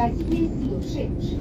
Calle Los Eos.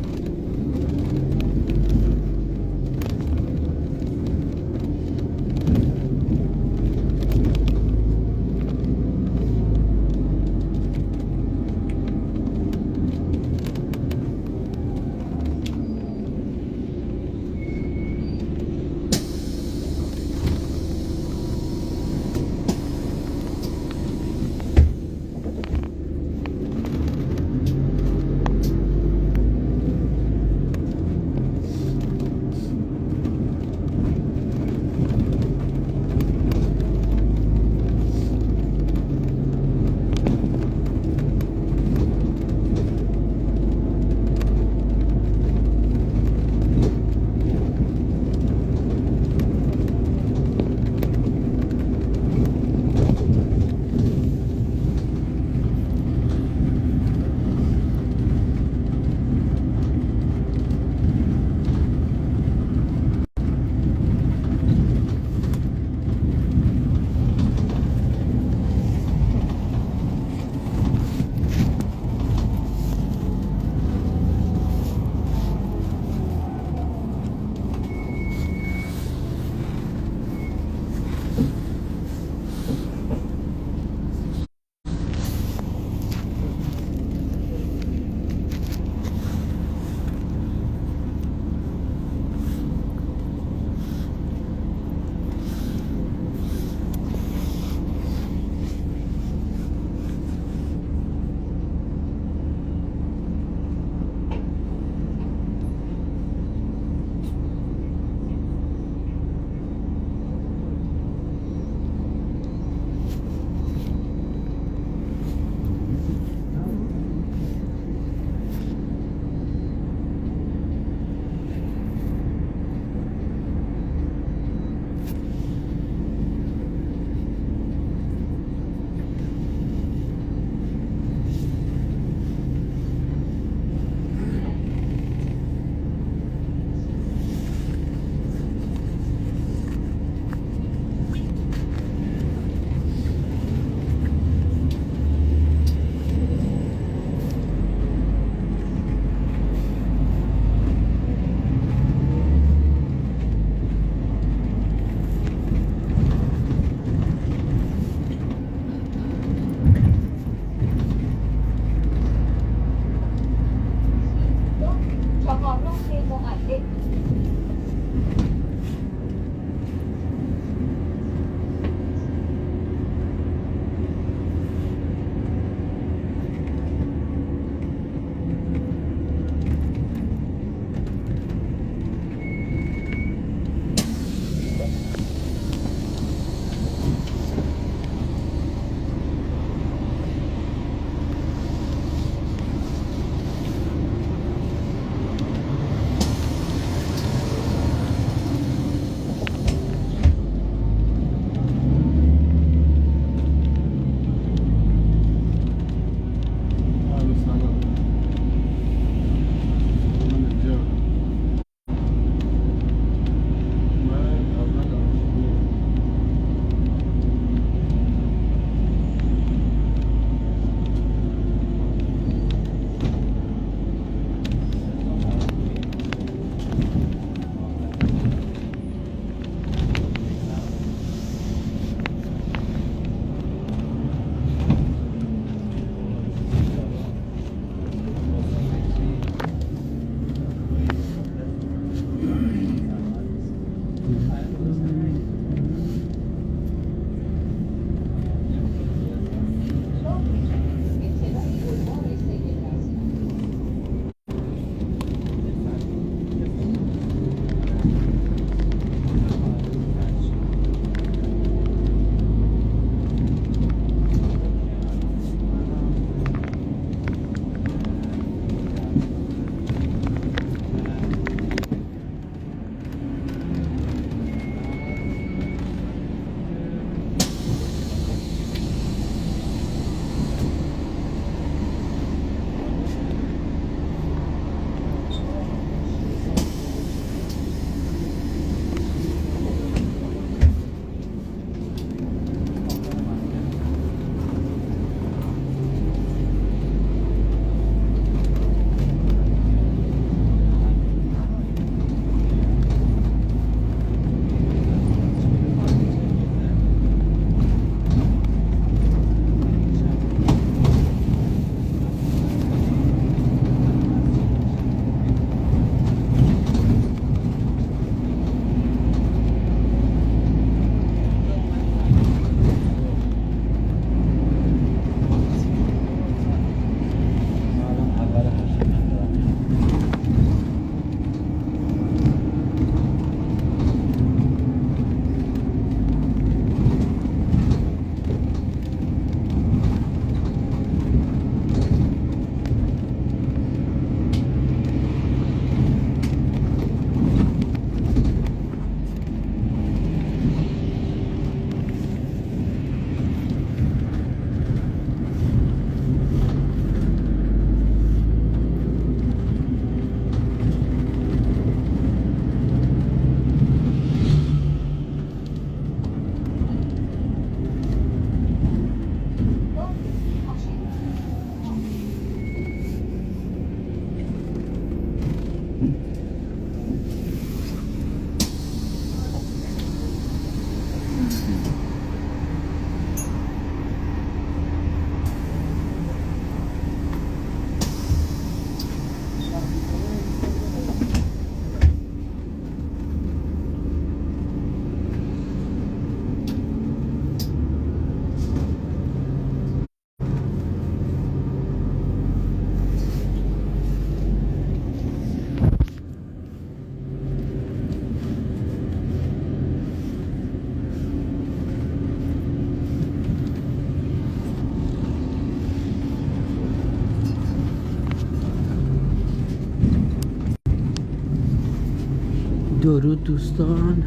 درود دوستان،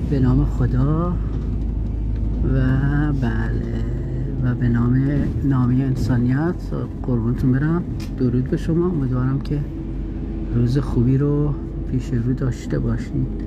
به نام خدا و بله و به نام انسانیت. قربونتون برم. درود به شما. امیدوارم که روز خوبی رو پیش رو داشته باشید.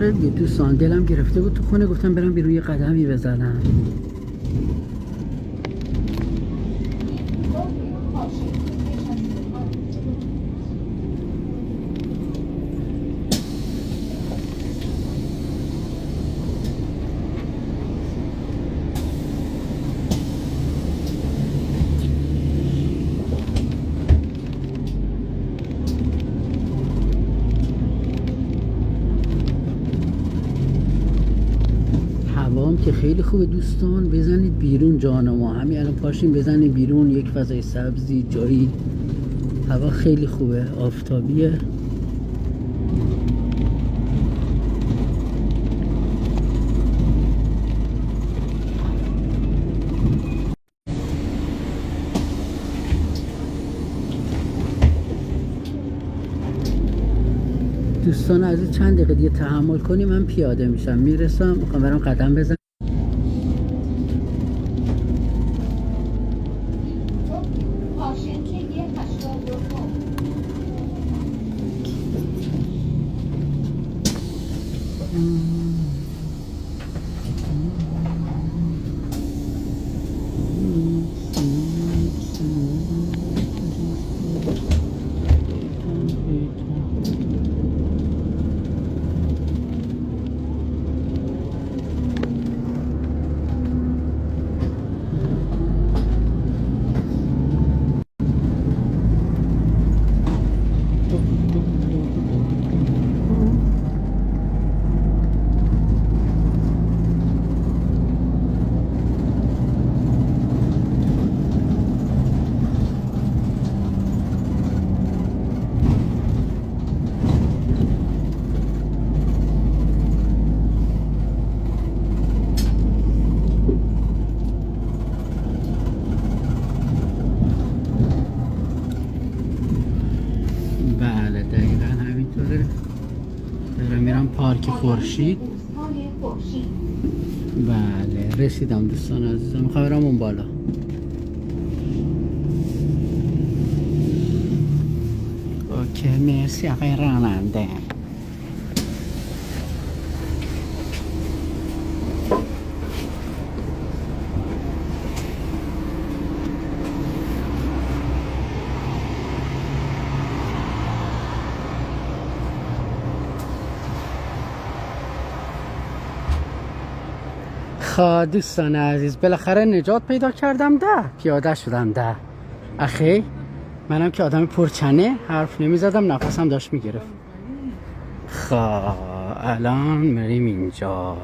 آره دیگه دوستان، دلم گرفته بود تو خونه، گفتم برم بیرون یه قدمی بزنم. هوام که خیلی خوبه دوستان، بزنید بیرون جان ما، همین الان پاشیم بزنید بیرون، یک فضای سبزی جایی، هوا خیلی خوبه، آفتابیه. دوستان عزیز چند دقیقه دیگه تحمل کنیم، من پیاده میشم، میرسم، میخوام برم قدم بزنم. بله دقیقا همینطوره. دارم میرم پارک خورشید. بله رسیدم دوستان عزیزم، میخوام برم اون بالا. اوکی مرسی آقای راننده. خب دوستان عزیز بالاخره نجات پیدا کردم، پیاده شدم اخی منم که آدم پرچنه، حرف نمیزدم، نفسم داشت میگرفت. خب الان میریم اینجا،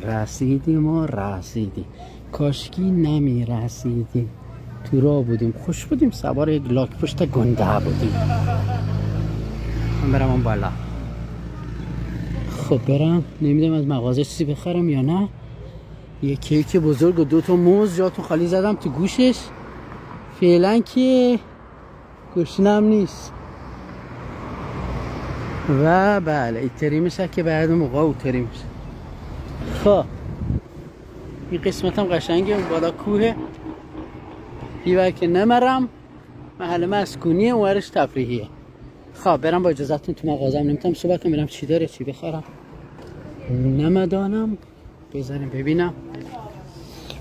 رسیدیم کاشکی نمیرسیدیم، تو راه بودیم، خوش بودیم، سوار یک لاک پشت گنده بودیم. من برم اون بالا. خب برم، نمیدونم از مغازه چیزی بخرم یا نه. یه کیک بزرگ و 2 تا موز جاتون خالی زدم تو گوشش، فعلا که گشنم نیست. و بله ایتری میشه که بعد موقع اوتری میشه. خب این قسمت هم قشنگه، اون بالا کوه دیوار که نمرم، محل مسکونیه، اونورش تفریحیه. خب برم با اجازتون تو مغازم، نمیتونم صحبت کنم، برم چی داره چی بخرم نمدانم، بذاریم ببینم.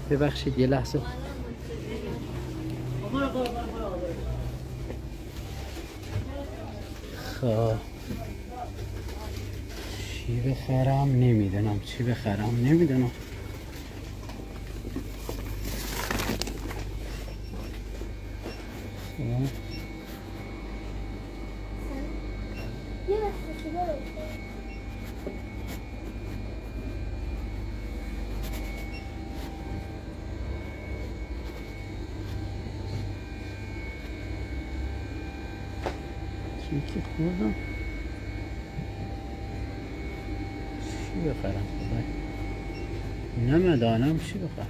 ببخشید یه لحظه. خب چی بخرم نمیدونم، چی که خوردم چی بخرم، نمیدانم چی بخرم.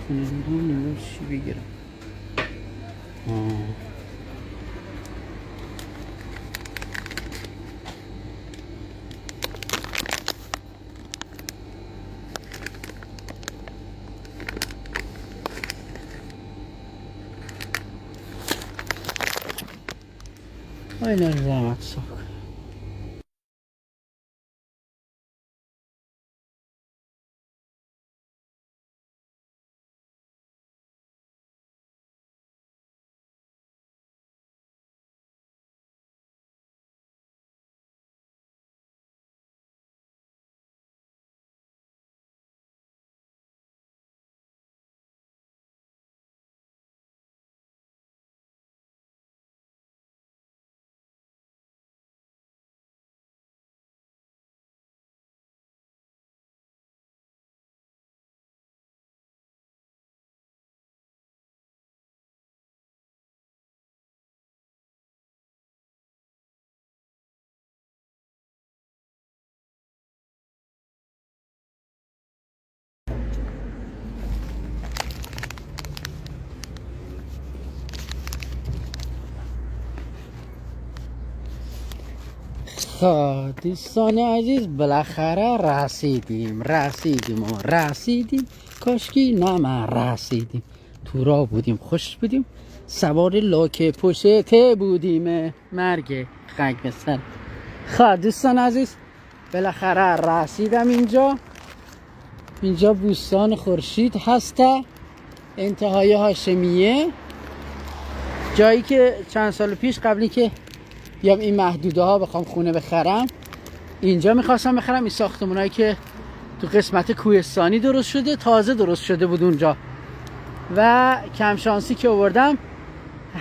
خونه دیدم نمیدونم چی بگیرم. اینا رو زحمت صاف کنم. خب دوستان عزیز بالاخره رسیدیم کاشکی نه ما رسیدیم. تو راه بودیم خوش بودیم سوار لاک پشته بودیم مرگ خنگ به سر. خب دوستان عزیز بالاخره رسیدم اینجا بوستان خورشید هسته انتهای هاشمیه، جایی که چند سال پیش قبلی که بیام این محدوده ها بخوام خونه بخرم اینجا میخواستم بخرم. این ساختمونایی که تو قسمت کوهستانی درست شده تازه درست شده بود اونجا و کم شانسی که آوردم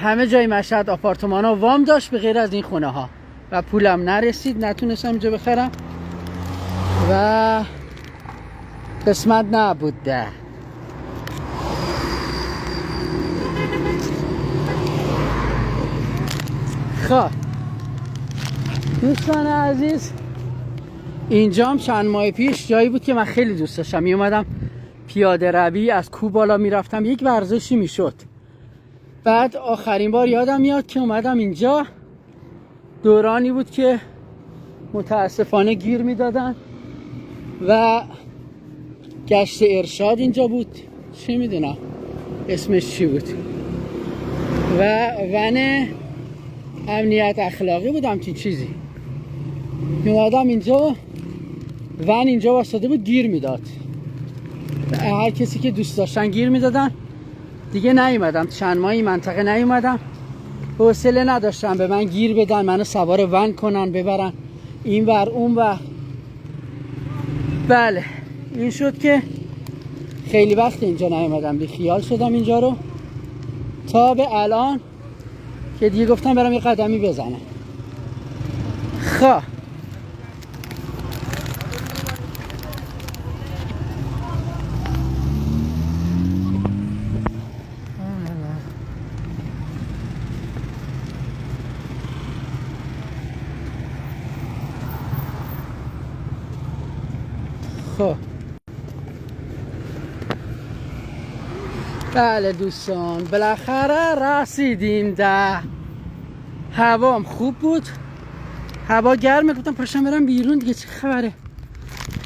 همه جای مشهد آپارتمان ها وام داشت به غیر از این خونه ها و پولم نرسید نتونستم اینجا بخرم و قسمت نبوده. خب دوستان عزیز اینجا هم چند ماه پیش جایی بود که من خیلی دوست داشتم می اومدم پیاده روی از کوه بالا میرفتم، یک ورزشی میشد. بعد آخرین بار یادم میاد که اومدم اینجا دورانی بود که متاسفانه گیر میدادن و گشت ارشاد اینجا بود، چی میدونم اسمش چی بود و ون امنیت اخلاقی بود همچین چیزی. میومدم اینجا ون اینجا واسطه بود گیر میداد، هر کسی که دوست داشتن گیر میدادن. دیگه نیومدم چند ماه این منطقه نیومدم، حوصله نداشتم به من گیر بدن منو سوار ون کنن ببرن این ور اون ور. بله این شد که خیلی وقت اینجا نیومدم، بی خیال شدم اینجا رو تا به الان که دیگه گفتم برم یه قدمی بزنم. خب بله دوستان بالاخره رسیدیم ده. هوام خوب بود، هوا گرمه، گفتم پاشم برم بیرون دیگه چه خبره.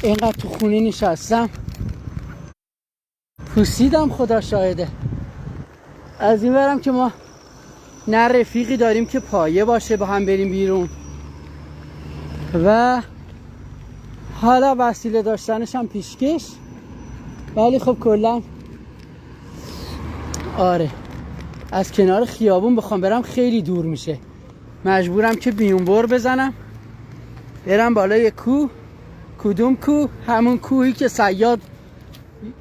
اینقدر تو خونه نشستم پوسیدم خدا شاهده. از این برم که ما نه رفیقی داریم که پایه باشه با هم بریم بیرون و حالا وسیله داشتنش هم پیشکش، ولی خب کلا آره از کنار خیابون بخوام برم خیلی دور میشه، مجبورم که بیونبر بزنم برم بالای کوه. کدوم کوه؟ همون کوهی که صیاد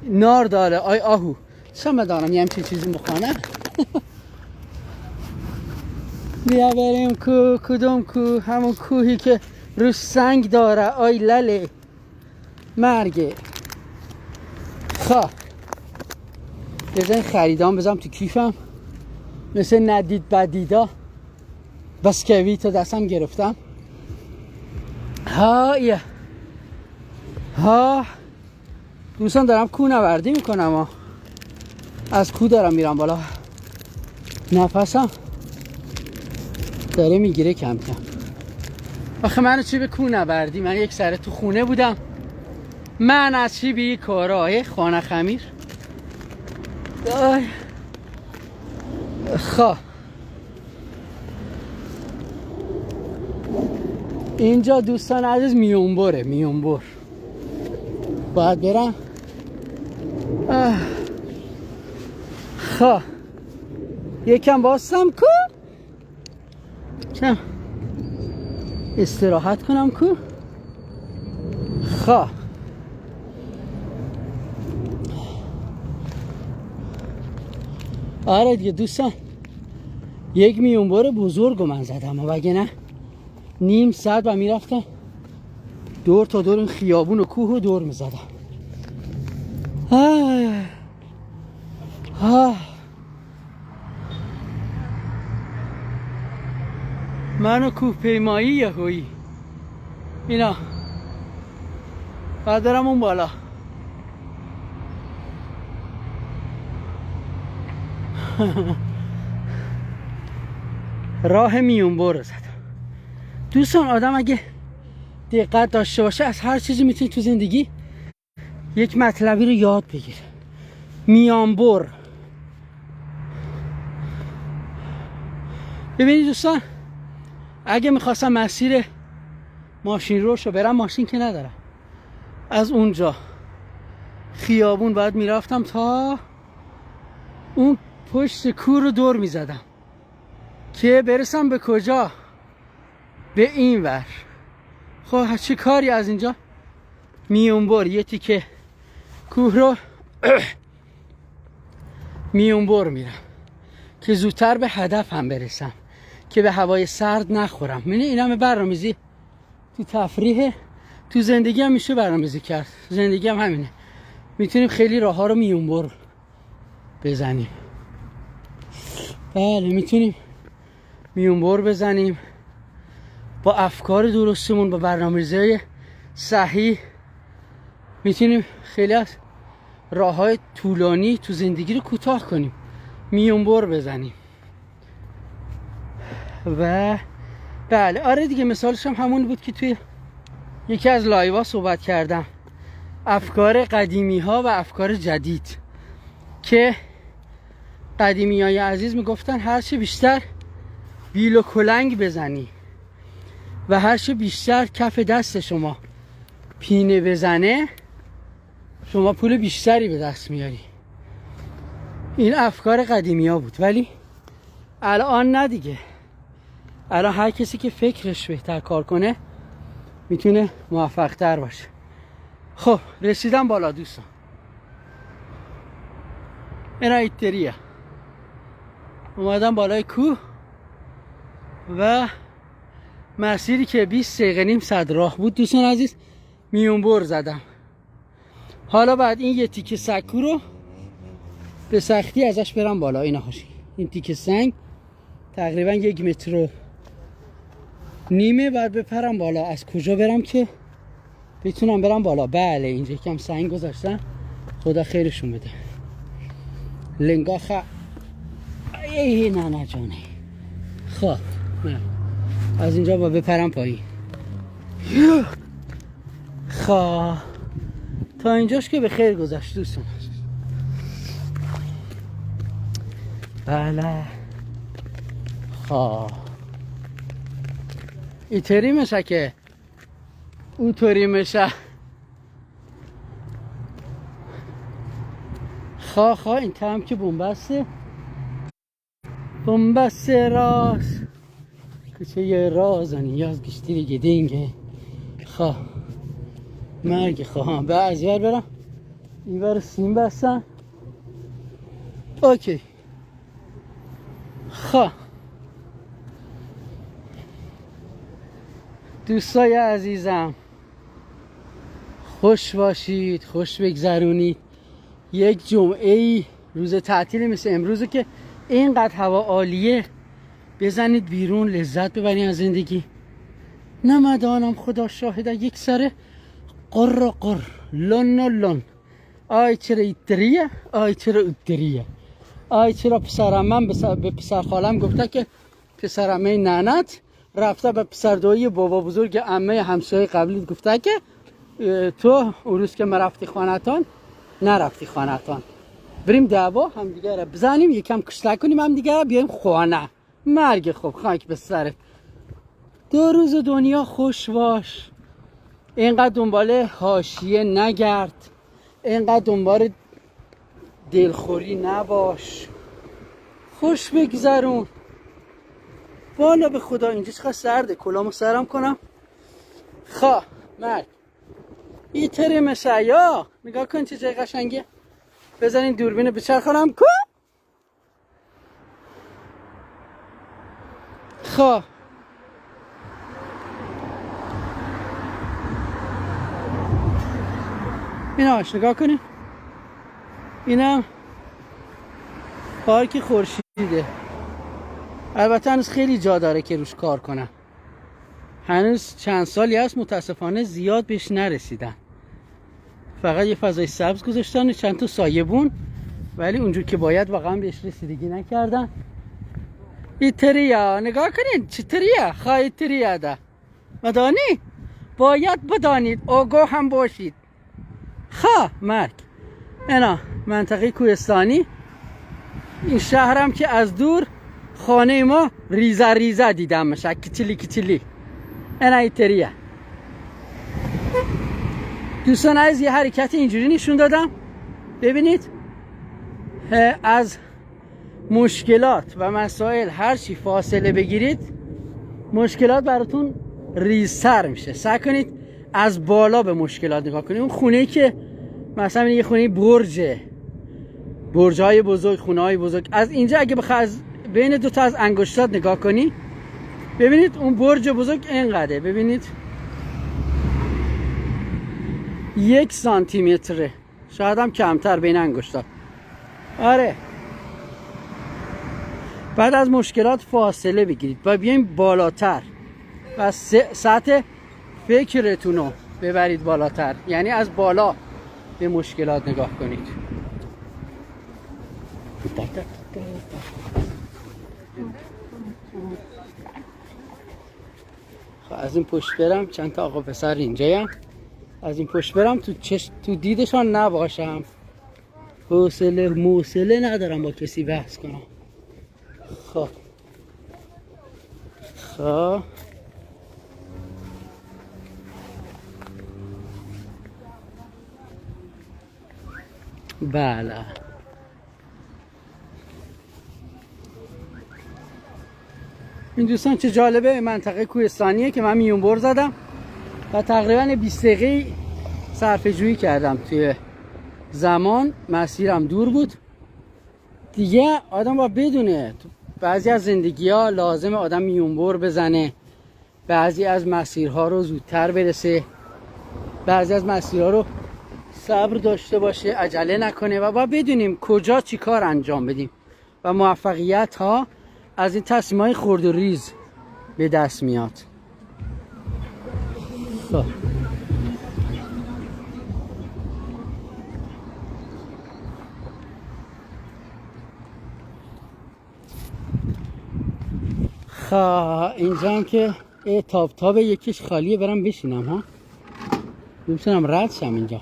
نار داره. آی آهو چه مدانم یه همچین چیزی مخانه. بیا بریم کوه. کدوم کوه؟ همون کوهی که رو سنگ داره. آی لله مرگه. خب بزن خریدام بزنم تو کیفم، مثل ندید بدیدا بسکویت تا دستم گرفتم. ها دوستان دارم کوهنوردی میکنم از کوه دارم میرم بالا، نفسم داره میگیره کم کم. آخه منو چی به کوهنوردی؟ من یک سره تو خونه بودم، من از چی به این کارهای خانه خمیر. اینجا دوستان عزیز میونبر باید برم. یکم باستم کو چم استراحت کنم کو. آره دیگه دوستان، یک میونبر بزرگ من زدم و وگه نه نیم ساعت و میرفتم دور تا دور این خیابون و کوه رو دور میزدم. منو کوه پیمایی یهویی اینا بعد برم اون بالا. راه میونبر رو زدم. دوستان آدم اگه دقت داشته باشه از هر چیزی میتونه تو زندگی یک مطلبی رو یاد بگیره. میانبر. ببینید دوستان، اگه میخواستم مسیر ماشین روش رو برم، ماشین که ندارم، از اونجا خیابون باید میرفتم تا اون پشت کوه رو دور میزدم که برسم به کجا؟ به این ور. خب چه کاری از اینجا میونبر یه تیکه کوه رو میونبر میرم که زودتر به هدفم برسم، که به هوای سرد نخورم. این همه برنامه‌ریزی تو تفریح، تو زندگی هم میشه برنامه‌ریزی کرد. زندگی هم همینه، میتونیم خیلی راه ها رو میونبر بزنیم. بله میتونیم میونبر بزنیم با افکار درستمون، با برنامه‌ریزی صحیح. میتونیم خیلی از راه‌های طولانی تو زندگی رو کوتاه کنیم، میونبر بزنیم. و بله آره دیگه، مثالش هم همون بود که توی یکی از لایوها صحبت کردم، افکار قدیمی ها و افکار جدید. که قدیمی های عزیز میگفتن هرچه بیشتر بیل و کلنگ بزنی و هرچه بیشتر کف دست شما پینه بزنه، شما پول بیشتری به دست میاری. این افکار قدیمی ها بود، ولی الان نه دیگه. الان هر کسی که فکرش بهتر کار کنه میتونه موفق تر باشه. خب رسیدم بالا دوستان، اینا ایتریه، اومدم بالای کوه و مسیری که 20 دقیقه نیم ساعت راه بود دوستان عزیز میونبر زدم. حالا بعد این یه تیکه سکو رو به سختی ازش برم بالا. اینا هاشی این تیکه سنگ تقریبا 1.5 متر بعد بپرم بالا. از کجا برم که بتونم برم بالا؟ بله اینجا یکم سنگ گذاشتن، خدا خیرشون بده. لنگا نه جانه. خب نه از اینجا با بپرم پایین. خب تا اینجاش که به خیر گذشت دوستان. بله خب اینطوری میشه که اونطوری میشه. خب این تم که بومبسته راست کچه یه رازانی یاز گشتی دیگه دینگه. خب مرگ خواهم به از ور برم این ور سیم بستن. اوکی خب دوستای عزیزم خوش باشید، خوش بگذرونید. یک جمعه روز تعطیلی مثل امروزه که اینقدر هوا عالیه، بزنید بیرون لذت ببرید از زندگی. نمدانم خدا شاهده یک سره قر قر لن لن آی چرا ایتریه آی چرا ایتریه آی چرا پسرم من به پسر خالم گفته که پسرمه ننت رفته به پسر دویی بابا بزرگ عمه همسایه قبلی گفته که تو اون روز که ما رفتی خانتان نرفتی خانتان، بریم دعوا هم دیگه را بزنیم یکم کشته کنیم هم دیگه را بیایم خانه. مرگ خوب خاک به سرت. 2 روز دنیا خوش باش، اینقدر دنبال حاشیه نگرد، اینقدر دنبال دلخوری نباش، خوش بگذرون. والا به خدا اینجا چقدر سرده، کلامو سرم کنم. خواه مرد این تره مسیا نگاه کن چه جای قشنگه. بزنین دوربین بچرخونم کو. خواه ایناش نگاه کنین، اینم پارک خورشیده. البته هنوز خیلی جا داره که روش کار کنن، هنوز چند سالی هست متاسفانه زیاد بهش نرسیدن، فقط یه فضای سبز گذاشتن، چند تا سایبون، ولی اونجور که باید واقعا بهش رسیدگی نکردن. این تریا نگاه کنین چه تریا خواهی تریا ده مدانی باید بدانید آگاه هم باشید. خواه مرگ اینا منطقه کوهستانی. این شهرم که از دور خانه ما ریزه ریزه دیدم میشه کچلی کچلی. اینا ایتریه. دوستان از یه حرکت اینجوری نشون دادم، ببینید از مشکلات و مسائل هر چی فاصله بگیرید مشکلات براتون ریزتر میشه. سعی کنید از بالا به مشکلات نگاه کنید. اون خونه‌ای که مثلا یه خونه برج‌های بزرگ، خونه‌های بزرگ، از اینجا اگه بخوای از بین 2 تا از انگشتات نگاه کنی ببینید اون برج بزرگ اینقدره، ببینید 1 سانتیمتره، شاید هم کمتر بین انگشتات. آره بعد از مشکلات فاصله بگیرید و بیایم بالاتر و سطح فکرتون رو ببرید بالاتر، یعنی از بالا به مشکلات نگاه کنید. خب از این پشت برم، چند تا آقا پسر اینجایم، از این پشت برم تو دیدشان نباشم، حوصله ندارم با کسی بحث کنم. خب بله این دوستان چه جالبه، منطقه کوهستانیه که من میونبر زدم و تقریبا 20 دقیقه صرفه جویی کردم. توی زمان مسیرم دور بود دیگه، آدم باید بدونه بعضی از زندگی ها لازمه آدم میونبر بزنه، بعضی از مسیرها رو زودتر برسه، بعضی از مسیرها رو صبر داشته باشه، عجله نکنه و باید بدونیم کجا چی کار انجام بدیم و موفقیت ها از این تصمیم های خرد و ریز به دست میاد. اینجا هم که تاب یکیش خالیه، برم بشینم ها، نمیتونم رد شم اینجا،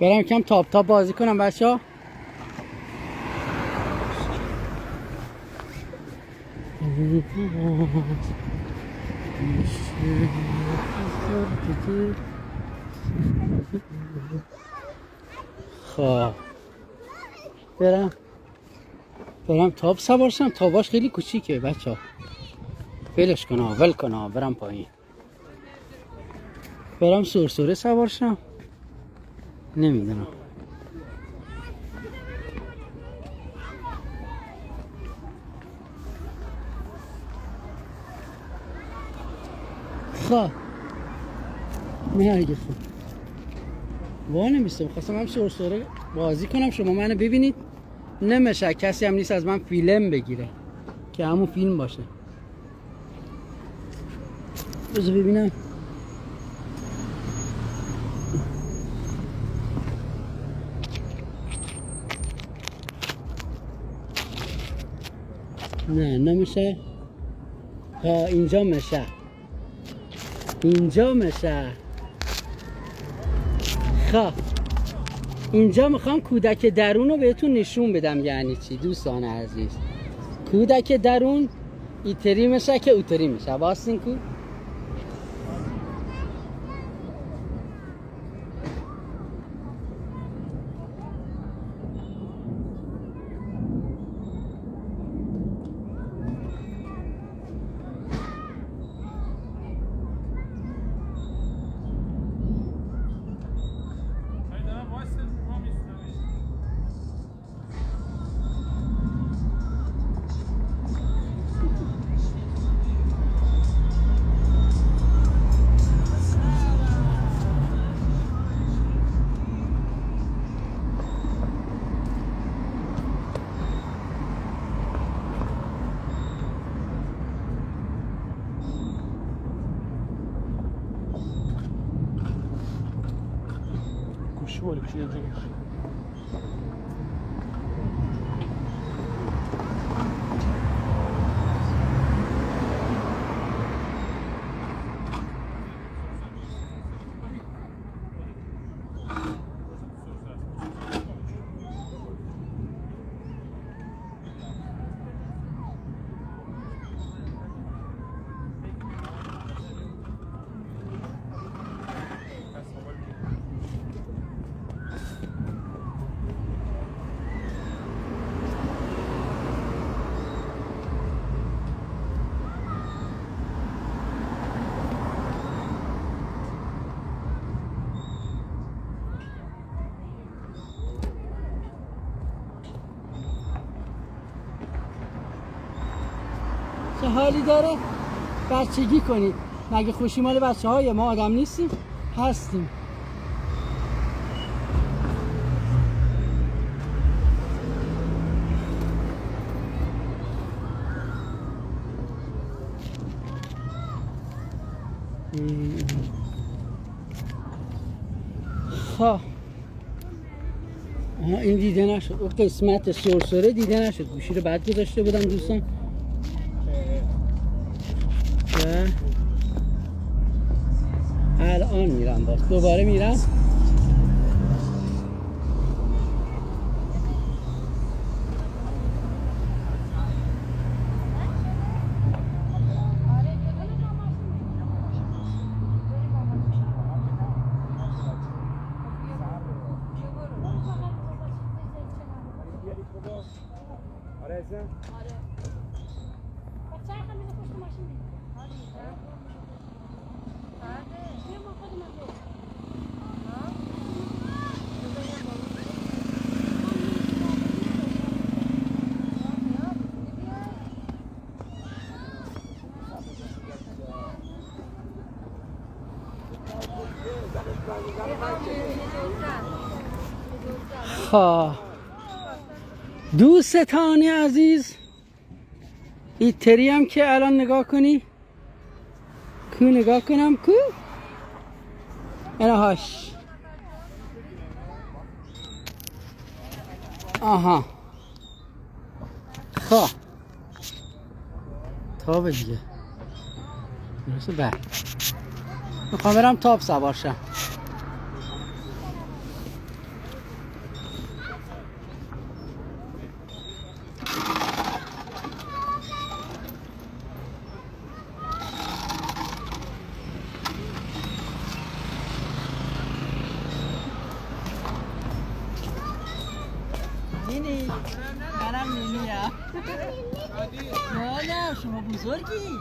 برم کم تاب بازی کنم بچه ها. خب برم تاب سوار شم. تاباش خیلی کوچیکه بچه ها، ولش کن ول کن، برم پایین، برم سرسره سوار شم، نمیدونم. خب مرگه خوب وانه میستم، خواستم هم سرسره بازی کنم، شما منو ببینید نمیشه، کسی هم نیست از من فیلم بگیره که همون فیلم باشه. بذار ببینم. نه نمیشه. ها اینجا میشه، اینجا میشه. خب اینجا میخوام کودک درون رو بهتون نشون بدم یعنی چی دوستان عزیز. کودک درون ایتری میشه که اوتری میشه. باستین کو Şöyle bir şey yapacak. چه حالی داره؟ بچگی کنید. مگه خوشی مال بچه های ما آدم نیستیم؟ هستیم. خب این دیده نشد. اون قسمت سرسره دیده نشد. گوشی رو بعد گذاشته بودم دوستان. الان میرم باز دوباره میرم. دوستان عزیز ایتری هم که الان نگاه کنی کو نگاه کنم کو اینهاش. آها خب تابه دیگه درسته. بله میخوام برم تاب سوار شم. نینی منم نینی هم. نه شما بزرگی.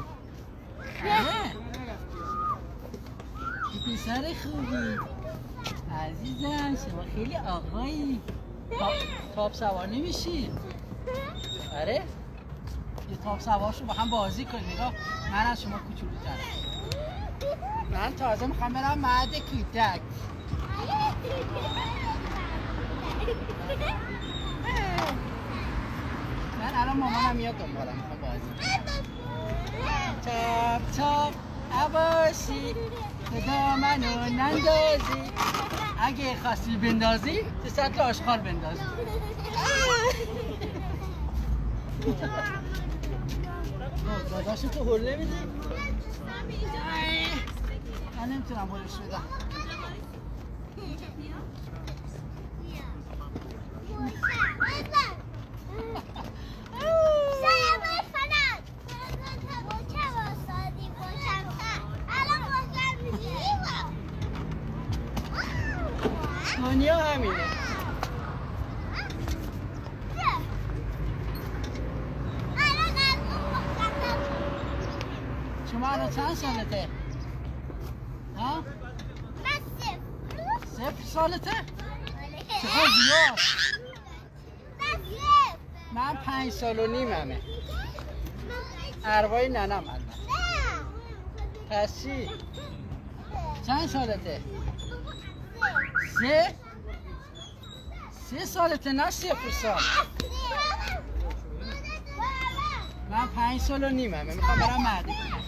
نه پسر خوبی عزیزم. شما خیلی آقایی. تاب سوار نمیشی؟ آره یه تاب سوار شو با هم بازی کنیم. نگاه من از شما کوچولوترم. من تازه میخوام برم مهد کودک. الان مامانم میاد دنبالم میخوام بازی چاپ چاپ عباشی خدا منو نندازی اگه خواستی بندازی تو سطل آشغال بندازی داداشو تو حله میدی؟ من نمیتونم حلش بدم دنیا همینه شما الان چند سالته؟ ها؟ من صفر سالته؟ چقدر زیاد؟ من 5 سال و نیممه اروای ننم البته پس چی؟ چند سالته؟ 3 سالته نه 0 سال من 5 سال و نیممه میخوام برم مهدی کنم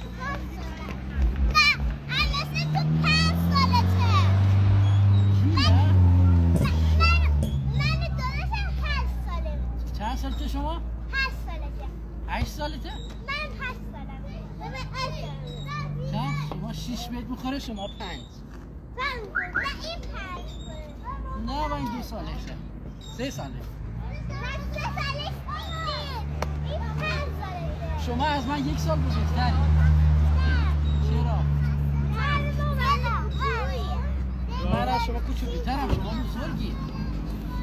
چند سالته شما؟ 8 سالته؟ من 8 سالمه چند؟ شما 6 بهت میخوره شما 5 نه این 5 نه من 2 سالشه 3 ساله من 3 سالش این 5 سالشه شما از من 1 سال بزرگتری چرا؟ من از شما کوچولوترم شما بزرگی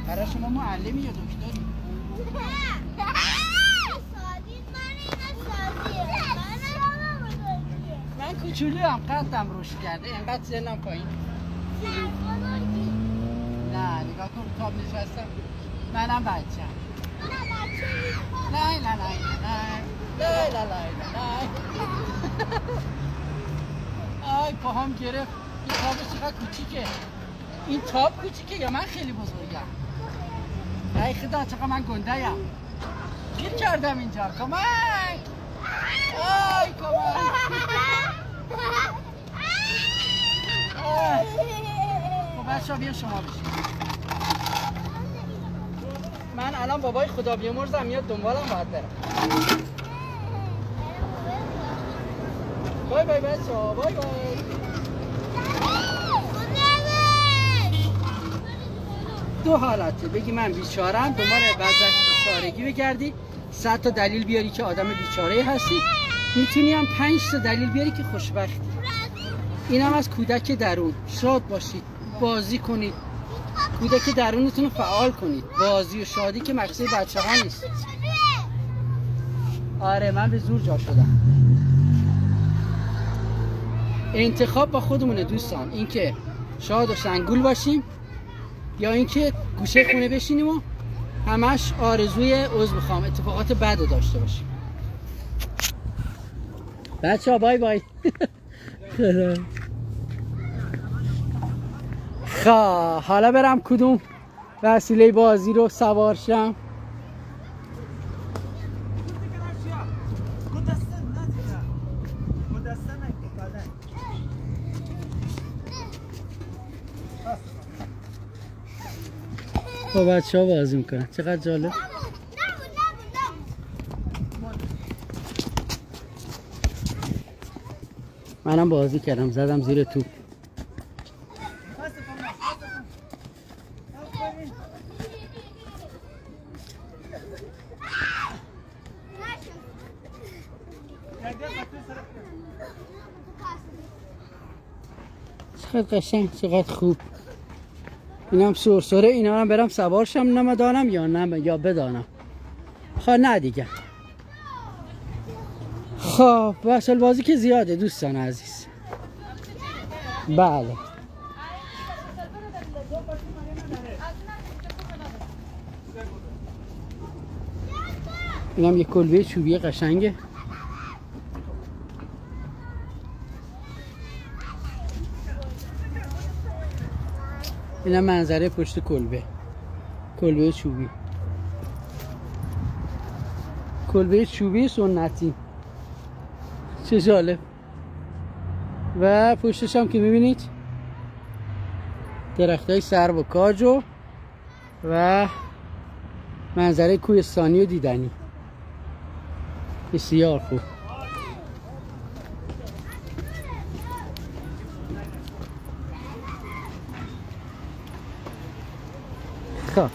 برای شما معلمی یا دکتری من کوچولوام قدم رشد کرده اینقدر سنم پایین نه نگاه کن تاب نشستم منم بچم نه نه نه نه نه نه نه آی پاهم گرفت این تاب چقدر کوچیکه این تاب کوچیکه یا من خیلی بزرگم ای خدا چقدر من گنده یم گیر کردم اینجا کمک آی کمک خب بچه ها بیا شما بشید من الان بابای خدا بیامرزم میاد دنبالم باید برم بای بای بچه ها بای بای دو حالته بگی من بیچارم دنبال وضع بیچارگی بگردی 100 تا دلیل بیاری که آدم بیچاره هستی میتونی هم 5 تا دلیل بیاری که خوشبختی این هم از کودک درون شاد باشید بازی کنید کودک درونتون رو فعال کنید بازی و شادی که مقصد بچه ها نیست آره من به زور جا شدم انتخاب با خودمونه دوستان اینکه شاد و شنگول باشیم یا اینکه گوشه خونه بشینیم و همش آرزوی عضو میخوام اتفاقات بد رو داشته باشیم بچه ها بای بای حالا برم کدوم وسیله بازی رو سوار شم با بچه ها بازی میکنن چقدر جالب منم بازی کردم زدم زیر توپ چقدر قشنگ چقدر خوب اینم سرسره اینا هم برم سوارشم نمیدانم یا نه یا بدانم خب نه دیگه خب وصل بازی که زیاده دوستان عزیز بله اینم یک کلبه چوبی قشنگه اینم منظره پشت کلبه چوبی کلبه چوبی سنتی. چه جالب. و پشتش هم که میبینید درخت های سرو و کاج و منظره کوهستانی و دیدنی. بسیار خوب. خب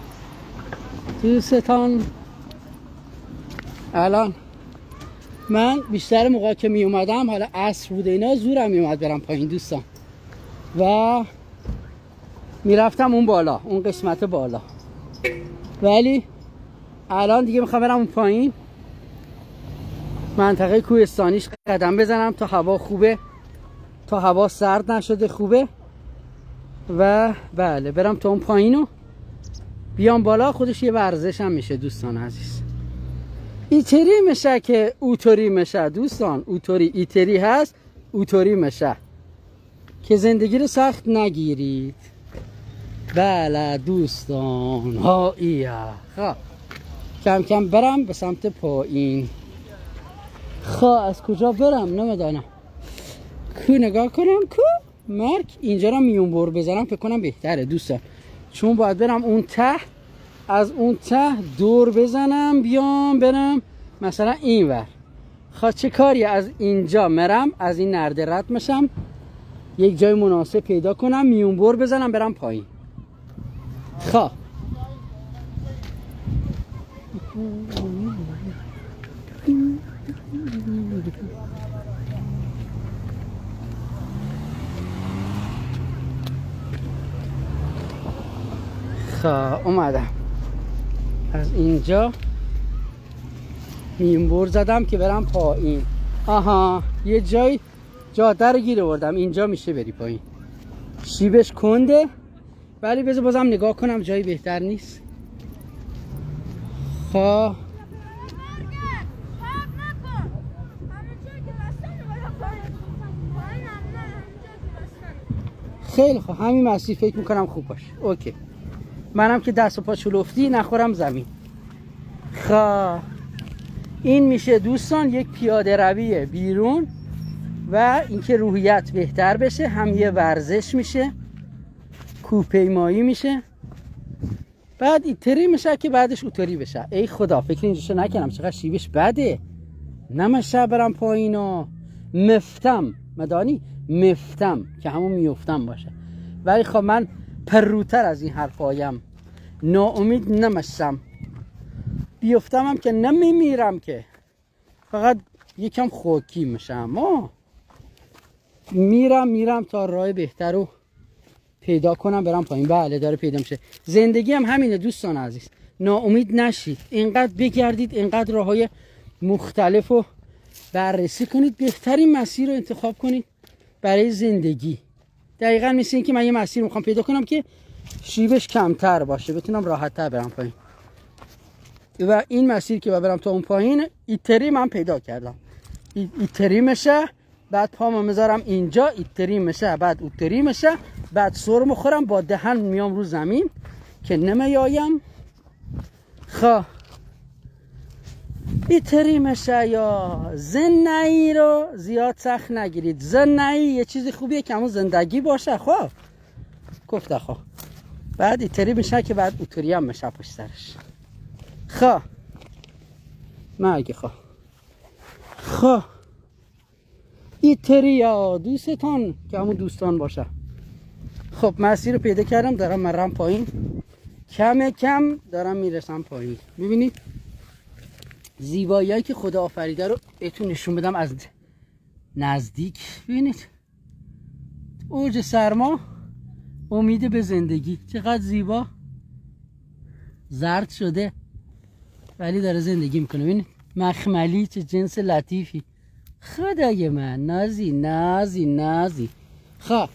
دوستان، الان من بیشتر موقع که می اومدم، حالا عصر بوده اینا، زورم می اومد برم پایین دوستان و میرفتم اون بالا، اون قسمت بالا، ولی الان دیگه میخوام برم اون پایین منطقه کوهستانیش قدم بزنم تا هوا خوبه، تا هوا سرد نشده خوبه و بله برم تا اون پایینو بیام بالا. خودش یه ورزش هم میشه دوستان عزیز. ایتری میشه که اوتوری میشه دوستان. اوتوری ایتری هست، اوتوری میشه که زندگی رو سخت نگیرید. بله دوستان ها ایا. خب کم کم برم به سمت پایین. خب از کجا برم نمیدانم. کو نگاه کنم کو مرک اینجا رو میون بر بزنم فکر کنم بهتره دوستان، چون باید برم اون ته، از اون ته دور بزنم بیام برم مثلا این ور. خب چه کاری از اینجا مرم، از این نرده رد میشم، یک جای مناسب پیدا کنم میون بر بزنم برم پایین. خب اومدم از اینجا میونبر زدم که برم پایین. آها یه جای جاده رو گیر آوردم، اینجا میشه بری پایین. شیبش کنده ولی بذار بازم نگاه کنم جایی بهتر نیست. خب خیلی خوب همین مسیر فکر میکنم خوب باشه. اوکی منم که دست و پا چلفتی نخورم زمین. خب این میشه دوستان یک پیاده رویه بیرون و اینکه روحیت بهتر بشه، هم یه ورزش میشه، کوهپیمایی میشه، بعد ایتری میشه که بعدش اوتوری بشه. ای خدا فکر اینجاشو نکنم چقدر شیبش بده. نمیشه برم پایینا. مفتم مدانی مفتم که همون میفتم باشه، ولی خب من پروتر از این حرفایم، ناامید نمیشم، بیفتم هم که نمیمیرم که، فقط یکم خوکی میشم. میرم تا راه بهتر رو پیدا کنم برم پایین. بله داره پیدا میشه. زندگی هم همینه دوستان عزیز، ناامید نشید، اینقدر بگردید، اینقدر راههای مختلف رو بررسی کنید، بهترین مسیر رو انتخاب کنید برای زندگی. دقیقاً مثل این که من یه مسیر میخوام پیدا کنم که شیبش کمتر باشه، بتونم راحت‌تر برم پایین. و این مسیر که برم تا اون پایین ایتری من پیدا کردم. ایتری میشه، بعد پامو میذارم اینجا، ایتری میشه، بعد اوتری میشه، بعد سر میخورم با دهن میام رو زمین که نمیایم. خب ایتری میشه. یا زندگی رو زیاد سخت نگیرید. زندگی یه چیز خوبیه که همون زندگی باشه. خب گفته خب بعد ایتری میشه که بعد اوتری هم میشه پشت سرش. خب مگه خب ایتری یا دوستان که همون دوستان باشه. خب مسیر رو پیدا کردم، دارم مرم پایین، کم کم دارم میرسم پایین. میبینید زیبایی‌هایی که خدا آفریده رو بهتون نشون بدم از نزدیک. ببینید اوج سرما، امید به زندگی، چقدر زیبا زرد شده ولی داره زندگی میکنه. ببینید مخملی چه جنس لطیفی. خدای من نازی نازی نازی. خب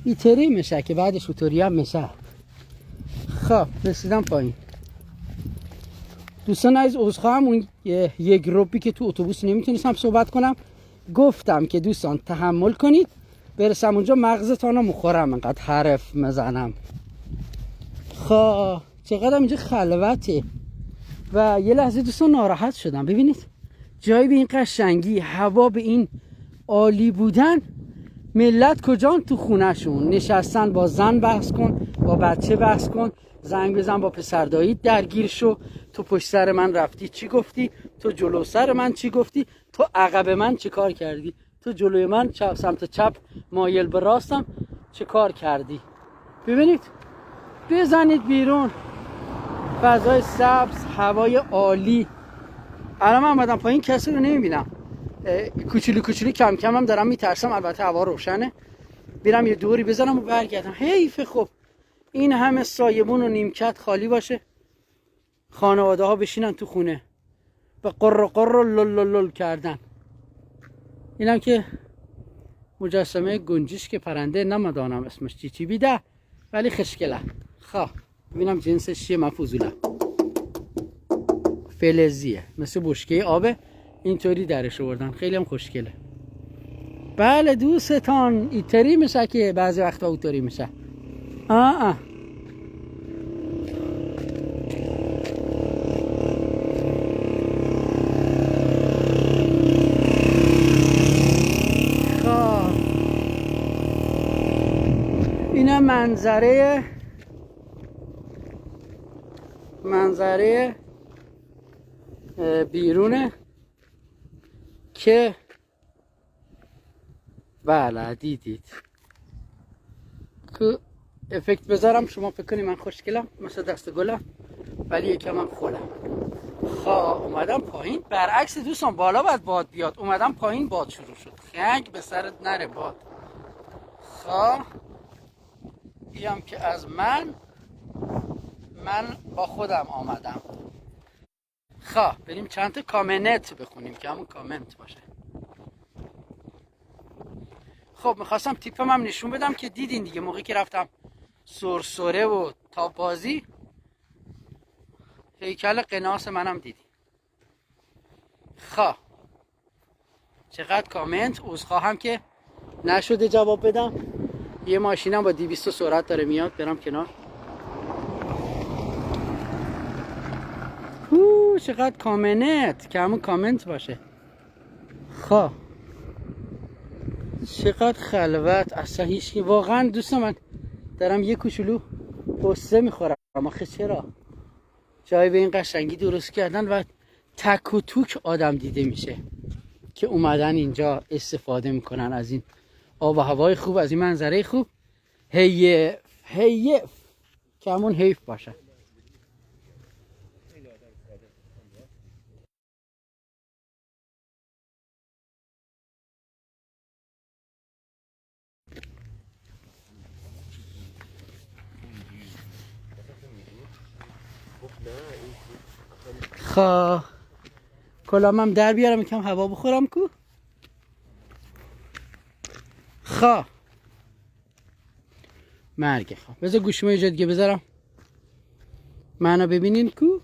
ایتری میشه که بعدش اوتوری هم میشه. خب رسیدم پایین دوستان عزیز. عذرخواهم اون یک روبی که تو اتوبوس نمیتونستم صحبت کنم، گفتم که دوستان تحمل کنید برسم اونجا مغزتان رو مخورم انقدر حرف مزنم. خب چقدر اینجا خلوته. و یه لحظه دوستان ناراحت شدم. ببینید جایی به این قشنگی، هوا به این عالی بودن، ملت کجان؟ تو خونهشون نشستن، با زن بحث کن، با بچه بحث کن، زنگ بزن با پسر داییت درگیر شو، تو پشت سر من رفتی چی گفتی، تو جلو سر من چی گفتی، تو عقب من چه کار کردی، تو جلوی من سمت چپ مایل به راستم چه کار کردی. ببینید بزنید بیرون، فضای سبز، هوای عالی. الان من اومدم پایین کسی رو نمیبینم، کوچولو کم کم هم دارم میترسم. البته هوا روشنه، بیرم یه دوری بزنم و برگردم. حیف خب این همه سایبون و نیمکت خالی باشه، خانواده ها بشینن تو خونه به قر و لل کردن. اینم که مجسمه گنجیش که پرنده نمیدانم اسمش چی بیده ولی خشکله. خواه ببینم جنسش چیه. من فضولم. فلزیه، مثل بشکه آبه، اینطوری درش آوردن، خیلی هم خوشگله. بله دوستان اینطوری میشه که بعضی وقتا اینطوری میشه. اینه منظره بیرونه که بله دیدید که افکت بذارم شما فکر کنید من خوشگلم مثل دست گلم، ولی یکم هم خولم. اومدم پایین، برعکس دوستان بالا باید باد بیاد، اومدم پایین باد شروع شد. خنگ به سرت نره باد. بیام که از من با خودم آمدم. بریم چند تا کامنت بخونیم که همون کامنت باشه. خب میخواستم تیپم هم نشون بدم که دیدین دیگه موقعی که رفتم سرسره و تاب بازی، هیکل قناس منم دیدین. چقدر کامنت. عذرخواهم که نشده جواب بدم. یه ماشینم با 200 سرعت داره میاد، برم کنار. چقدر کامنت که همون کامنت باشه. چقدر خلوت، اصلا هیچ کی. واقعا دوست من دارم یه کوچولو قصه میخورم. آخه چرا جایی به این قشنگی درست کردن و تک و توک آدم دیده میشه که اومدن اینجا استفاده میکنن از این آب و هوای خوب، از این منظره خوب. حیف که همون حیف باشه. کلامم در بیارم یکم هوا بخورم کو. مرگه. بذار گوشیمو یه جا دیگه بذارم منو ببینین کو.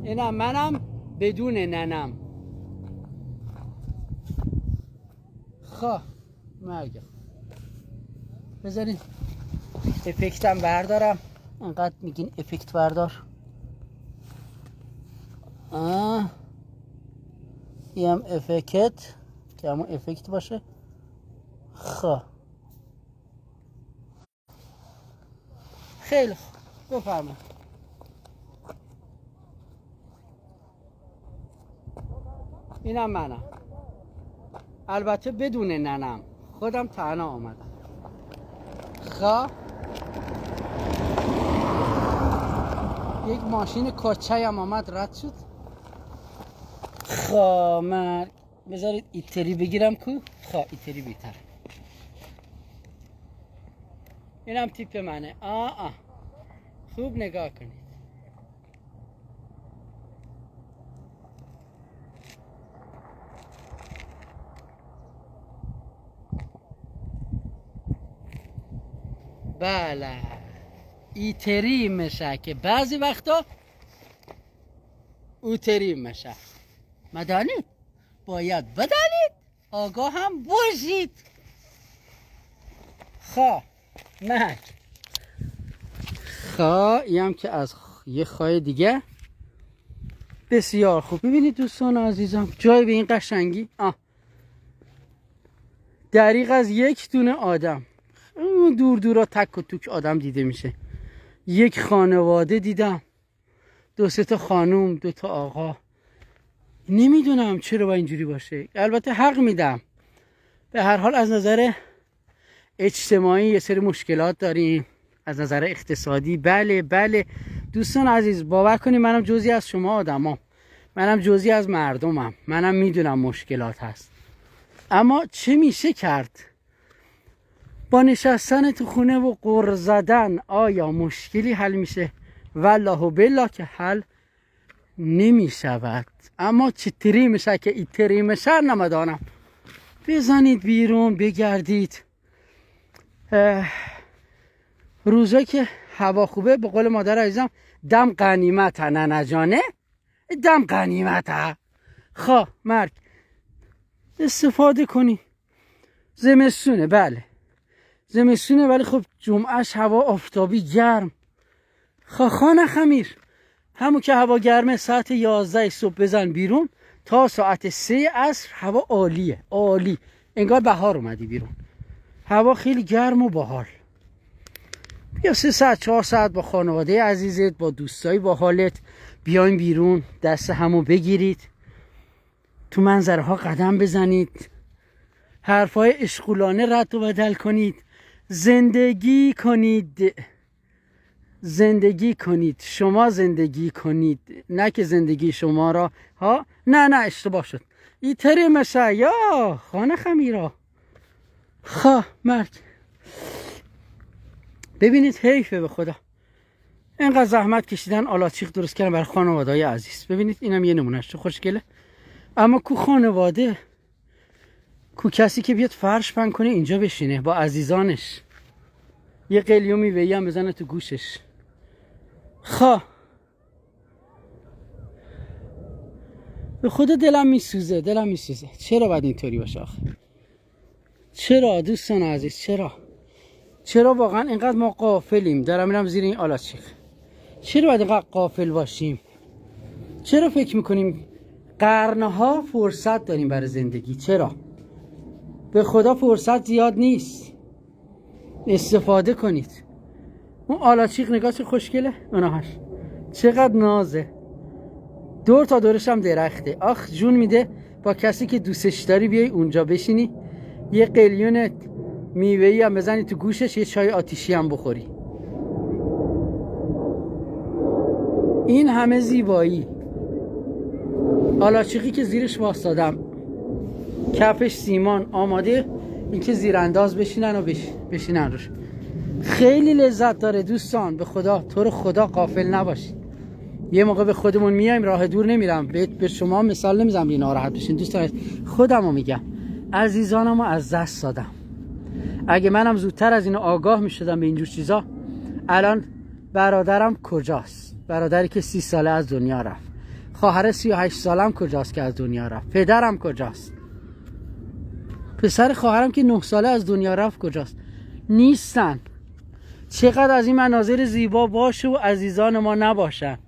اینم منم بدون ننم. مرگه. بذارین افکتم بردارم. انقدر میگین افکت بردار. یه هم افکت که همون افکت باشه. خیلی خوب بفرمایید. اینم منم، البته بدون ننم، خودم تنها آمدم. یک ماشین کوچه هم آمد رد شد. مرگ. بذارید ایتری بگیرم کو. ایتری بیتر. اینم تیپ منه. خوب نگاه کنید. بله ایتری میشه که بعضی وقتا اوتری میشه. مدانید باید بدانید، آگاه هم باشید. نه این هم که از یه خواهی دیگه بسیار خوب. ببینید دوستان عزیزم، جای به این قشنگی دریغ از یک دونه آدم، دور دورا تک و توک آدم دیده میشه. یک خانواده دیدم، 2-3 تا خانوم، 2 تا آقا. نمیدونم چرا با اینجوری باشه. البته حق میدم، به هر حال از نظر اجتماعی یه سری مشکلات داریم، از نظر اقتصادی. بله دوستان عزیز، باور کنید منم جزئی از شما آدمام، منم جزئی از مردمم، منم میدونم مشکلات هست. اما چه میشه کرد؟ با نشستن تو خونه و قر زدن آیا مشکلی حل میشه؟ والله و بالله که حل نمیشود. اما چه تری میشه که ای تری میشه نمیدانم. بزنید بیرون، بگردید. روزا که هوا خوبه، به قول مادر عزیزم، دم غنیمت نه جانه، دم غنیمت. مرگ استفاده کنی. زمستونه، بله زمستونه، ولی خب جمعهش هوا آفتابی گرم. خانه خمیر، همون که هوا گرمه ساعت 11 صبح بزن بیرون تا ساعت 3 عصر هوا عالیه، عالی، انگار بهار اومدی بیرون. هوا خیلی گرم و باحال. بیا 3 ساعت 4 ساعت با خانواده عزیزت، با دوستایی با حالت بیاین بیرون، دست همو بگیرید، تو منظره ها قدم بزنید، حرفای اشغولانه رد و بدل کنید، زندگی کنید، شما زندگی کنید، نه که زندگی شما را نه اشتباه شد. ای تری مشه یا خانه خمیرا. مرگ. ببینید حیفه به خدا، اینقدر زحمت کشیدن آلاچیق درست کردن برای خانواده‌های عزیز. ببینید اینم یه نمونهش چه خوشگله. اما کو خانواده، کو کسی که بیاد فرش پهن کنه اینجا بشینه با عزیزانش، یه قلیون میوه‌ای هم بزنه تو گوشش. به خدا دلم میسوزه. چرا باید اینطوری باشه آخه؟ چرا دوستان عزیز، چرا واقعا اینقدر ما غافلیم؟ دارم میرم زیر این آلاچیق. چرا باید اینقدر غافل باشیم؟ چرا فکر میکنیم قرنها فرصت داریم برای زندگی؟ چرا؟ به خدا فرصت زیاد نیست. استفاده کنید. اون آلاچیق نگاه چه خوشگله، اونهاش چقدر نازه، دور تا دورش هم درخته. جون میده با کسی که دوستش داری بیای اونجا بشینی، یه قلیون میوه‌ای هم بزنی تو گوشش، یه چای آتیشی هم بخوری. این همه زیبایی. آلاچیقی که زیرش واسادم، کفش سیمان، آماده اینکه زیرانداز بشینن و بشینن روش. خیلی لذت داره دوستان. به خدا، تو رو خدا غافل نباشید. یه موقع به خودمون میایم، راه دور نمیرم، به شما مثال نمیزنم بی ناراحت بشین دوستان. خودمو میگم، عزیزانمو از دست دادم. اگه منم زودتر از اینو آگاه میشدم به اینجور چیزا، الان برادرم کجاست؟ برادری که 30 ساله از دنیا رفت. خواهر 38 سالم کجاست که از دنیا رفت؟ پدرم کجاست؟ پسر خواهرم که 9 ساله از دنیا رفت کجاست؟ نیستن. چقدر از این مناظر زیبا باشه و عزیزان ما نباشن.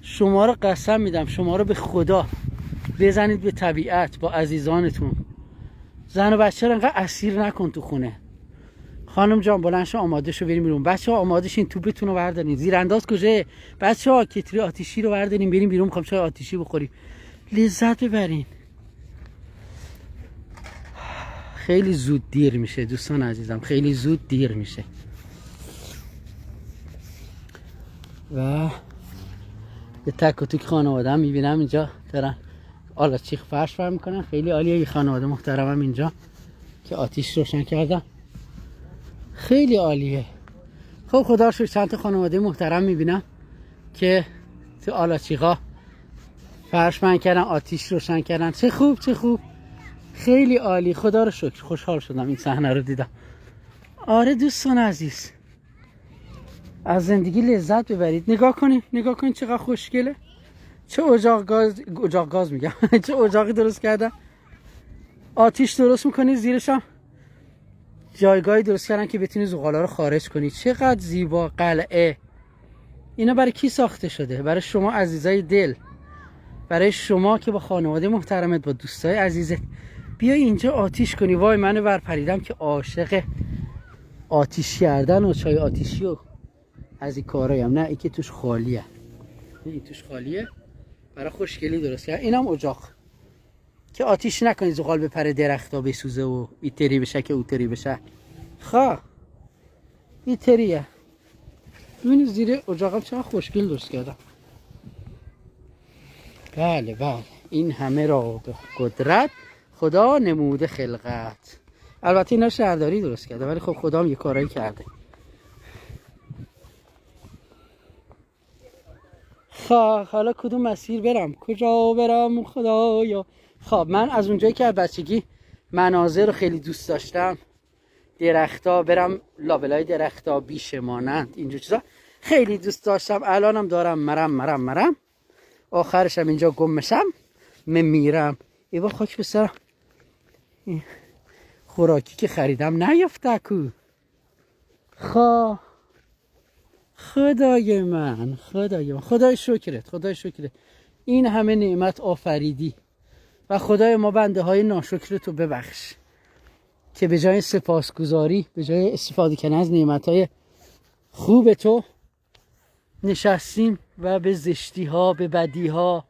شما رو قسم میدم، شما رو به خدا بزنید به طبیعت با عزیزانتون. زن و بچه رو انقدر اسیر نکن تو خونه. خانم جان بلند شو، آماده شو بریم بیرون. بچه‌ها آماده شین، توپتون رو بردارین. زیرانداز کجاست؟ بچه‌ها کتری آتیشی رو بردارین، بریم بیرون، می‌خوام چای آتیشی بخوریم، لذت ببرین. خیلی زود دیر میشه دوستان عزیزم، خیلی زود دیر میشه. و یه تک و توک خانواده هم میبینم اینجا دارن آلاچیق فرش فرم میکنن. خیلی عالیه. یه خانواده محترمم اینجا که آتیش روشن کردن، خیلی عالیه. خب خدا رو شکر چند تا خانواده محترم میبینم که تو آلاچیقا فرش فرم کردن، آتیش روشن کردن. چه خوب، چه خوب، خیلی عالی. خدا رو شکر، خوشحال شدم این صحنه رو دیدم. آره دوستان عزیز، از زندگی لذت ببرید. نگاه کنید چقدر خوشگله. چه اجاق گاز میگم چه اجاقی درست کردن، آتیش درست میکنی، زیرش هم جایگاهی درست کردن که بتونی زغالا رو خارج کنی. چقدر زیبا قلعه. اینا برای کی ساخته شده؟ برای شما عزیزای دل، برای شما که با خانواده محترمت، با دوستای عزیزت بیا اینجا آتیش کنی. وای من ورپریدم که عاشق آتیش کردن و چای آتیشی و از این کارایم. نه این که توش خالیه، این توش خالیه، برای خوشگلی درست کرد. اینم اجاق که آتیش نکنی زغال بپره درختا بسوزه و ایتری بشه که اوتری بشه. خواه ایتریه. ببینید زیر اجاقم چقدر خوشگل درست کردم. بله بله، این همه را به قدرت خدا نموده خلقت. البته اینا شهرداری درست کرده ولی خب خدا هم یه کارایی کرده. خب حالا کدوم مسیر برم، کجا برم خدایا. خب من از اونجایی که از بچگی مناظر رو خیلی دوست داشتم، درختا برم لابلای درختا بیشه مانند اینجور چیزا خیلی دوست داشتم. الانم دارم مرم آخرشم اینجا گم میشم میرم. ایوا خاک به سرم، خوراکی که خریدم نیافته کو. خدای من خدای شکرت این همه نعمت آفریدی و خدای ما بنده های ناشکر تو ببخش که به جای سپاسگزاری، به جای استفاده کردن از نعمت های خوب تو نشستیم و به زشتی ها، به بدی ها،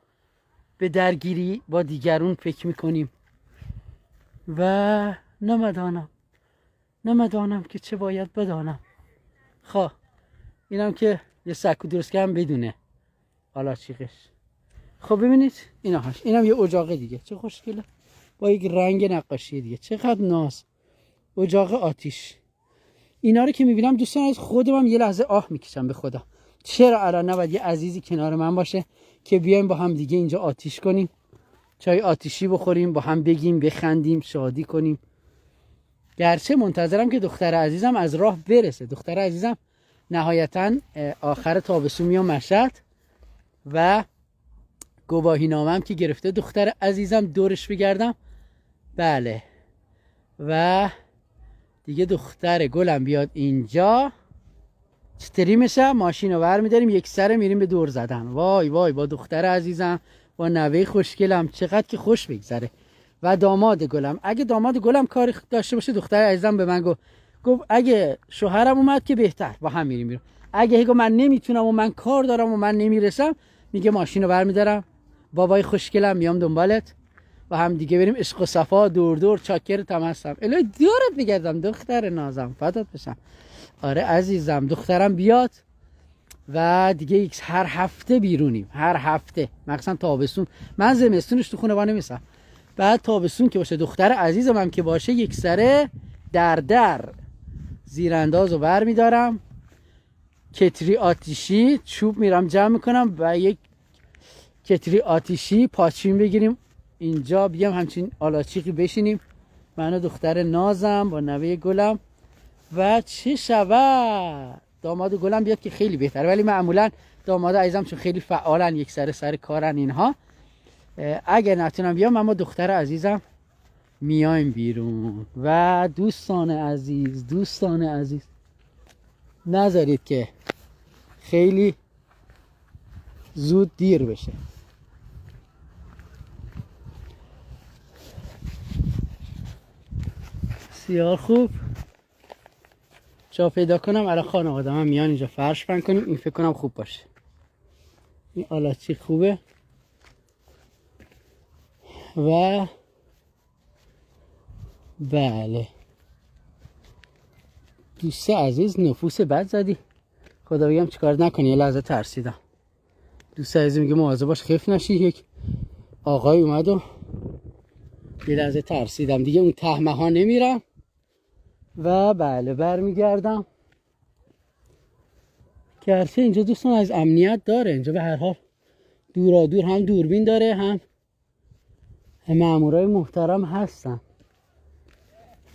به درگیری با دیگرون فکر میکنیم و نمیدانم که چه باید بدانم. اینم که یه سکو درست کردم بدونه حالا چیقش. خب ببینید اینم یه اجاق دیگه، چه خوشگله با یک رنگ نقاشی دیگه، چقدر ناز. اجاق آتیش. اینا رو که میبینم دوستان از خودم یه لحظه آه میکشم به خدا، چرا الان نباید یه عزیزی کنار من باشه که بیایم با هم دیگه اینجا آتیش کنیم، چای آتیشی بخوریم، با هم بگیم، بخندیم، شادی کنیم. گرچه منتظرم که دختر عزیزم از راه برسه. دختر عزیزم نهایتاً آخر تابستون میام مشهد و گواهی نامم که گرفته دختر عزیزم دورش بگردم. بله و دیگه دختر گلم بیاد اینجا چطوری میشه، ماشین رو برمیداریم یک سره میریم به دور زدن. وای با دختر عزیزم، با نوه خوشگلم چقدر که خوش بگذره و داماد گلم. اگه داماد گلم کاری داشته باشه، دختر عزیزم به من گفت اگه شوهرم اومد که بهتر، با هم میریم. اگه من نمیتونم و من کار دارم و من نمیرسم، میگه ماشین رو برمیدارم، بابای خوشگلم میام دنبالت و هم دیگه بریم عشق و صفا دور چاکرتم هستم. الهی دورت بگردم دختر نازم، فدات بشم. آره عزیزم، دخترم بیاد و دیگه هر هفته بیرونیم، هر هفته، مخصوصا تابستون. من زمستونش تو خونه نمیسم، بعد تابستون که باشه دختر عزیزم هم که باشه یک سره در زیرانداز رو بر میدارم، کتری آتیشی چوب میرم جمع میکنم و یک کتری آتیشی پاچین بگیریم اینجا، بیام همچین آلاچیقی بشینیم من و دختر نازم با نوه گلم و چه شود. داماد گلم بیاد که خیلی بهتره، ولی معمولا داماد عزیزم چون خیلی فعالن، یک سر کارن اینها، اگه نتونم بیام اما دختر عزیزم میایم بیرون. و دوستان عزیز نذارید که خیلی زود دیر بشه. بسیار خوب، جا پیدا کنم الان خانواده من میان اینجا فرش پهن کنیم. این فکر کنم خوب باشه، این آلاچی خوبه و بله. دوست عزیز نفوس بد زدی، خدا بگم چیکار نکنی. یه لحظه ترسیدم. دوست عزیز میگه مواظب باش خیف نشی. یک آقای اومد و یه لحظه ترسیدم دیگه. اون تهمه ها نمیرم و بله برمیگردم. گرچه اینجا دوستان از امنیت داره، اینجا به هر حال دورا دور هم دوربین داره، هم مامورای محترم هستن،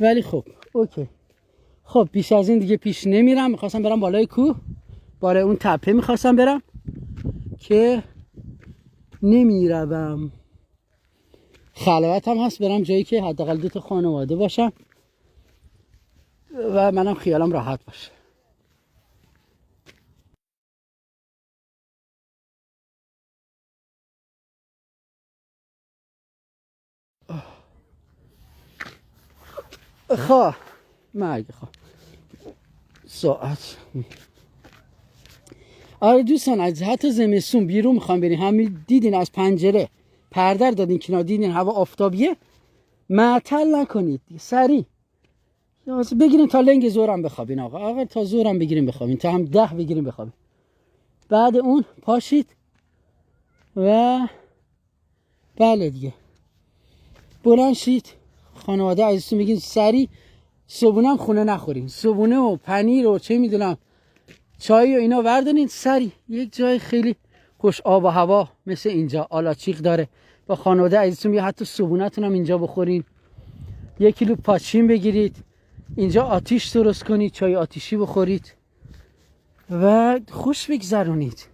ولی خب اوکی. خب بیش از این دیگه پیش نمیرم. میخواستم برم بالای کوه، بالای اون تپه میخواستم برم که نمیروم. خلوت هم هست، برم جایی که حداقل 2 تا خانواده باشم و منم خیالم راحت باشه. خواه مگه خواه ساعت. آره دوستان، از حتی زمستون بیرون میخوام بریم، همین دیدین از پنجره پردر دادین کنار، دیدین هوا آفتابیه، معطل نکنید سریع بگیرین تا لنگ زورم بخوابین. آقا تا زورم بگیرین بخوابین، تا هم 10 بگیرین بخوابین. بعد اون پاشید و بله دیگه بلند شید، خانواده عزیزتون میگین سریع صبحونه هم خونه نخورین، صبحونه و پنیر و چه میدونم چای و اینا وردارین سریع یک جای خیلی خوش آب و هوا مثل اینجا آلاچیق داره، با خانواده عزیزتون یا حتی صبحونه‌تون هم اینجا بخورین. 1 کیلو پاچین بگیرید اینجا، آتیش درست کنید، چای آتیشی بخورید و خوش بگذرونید.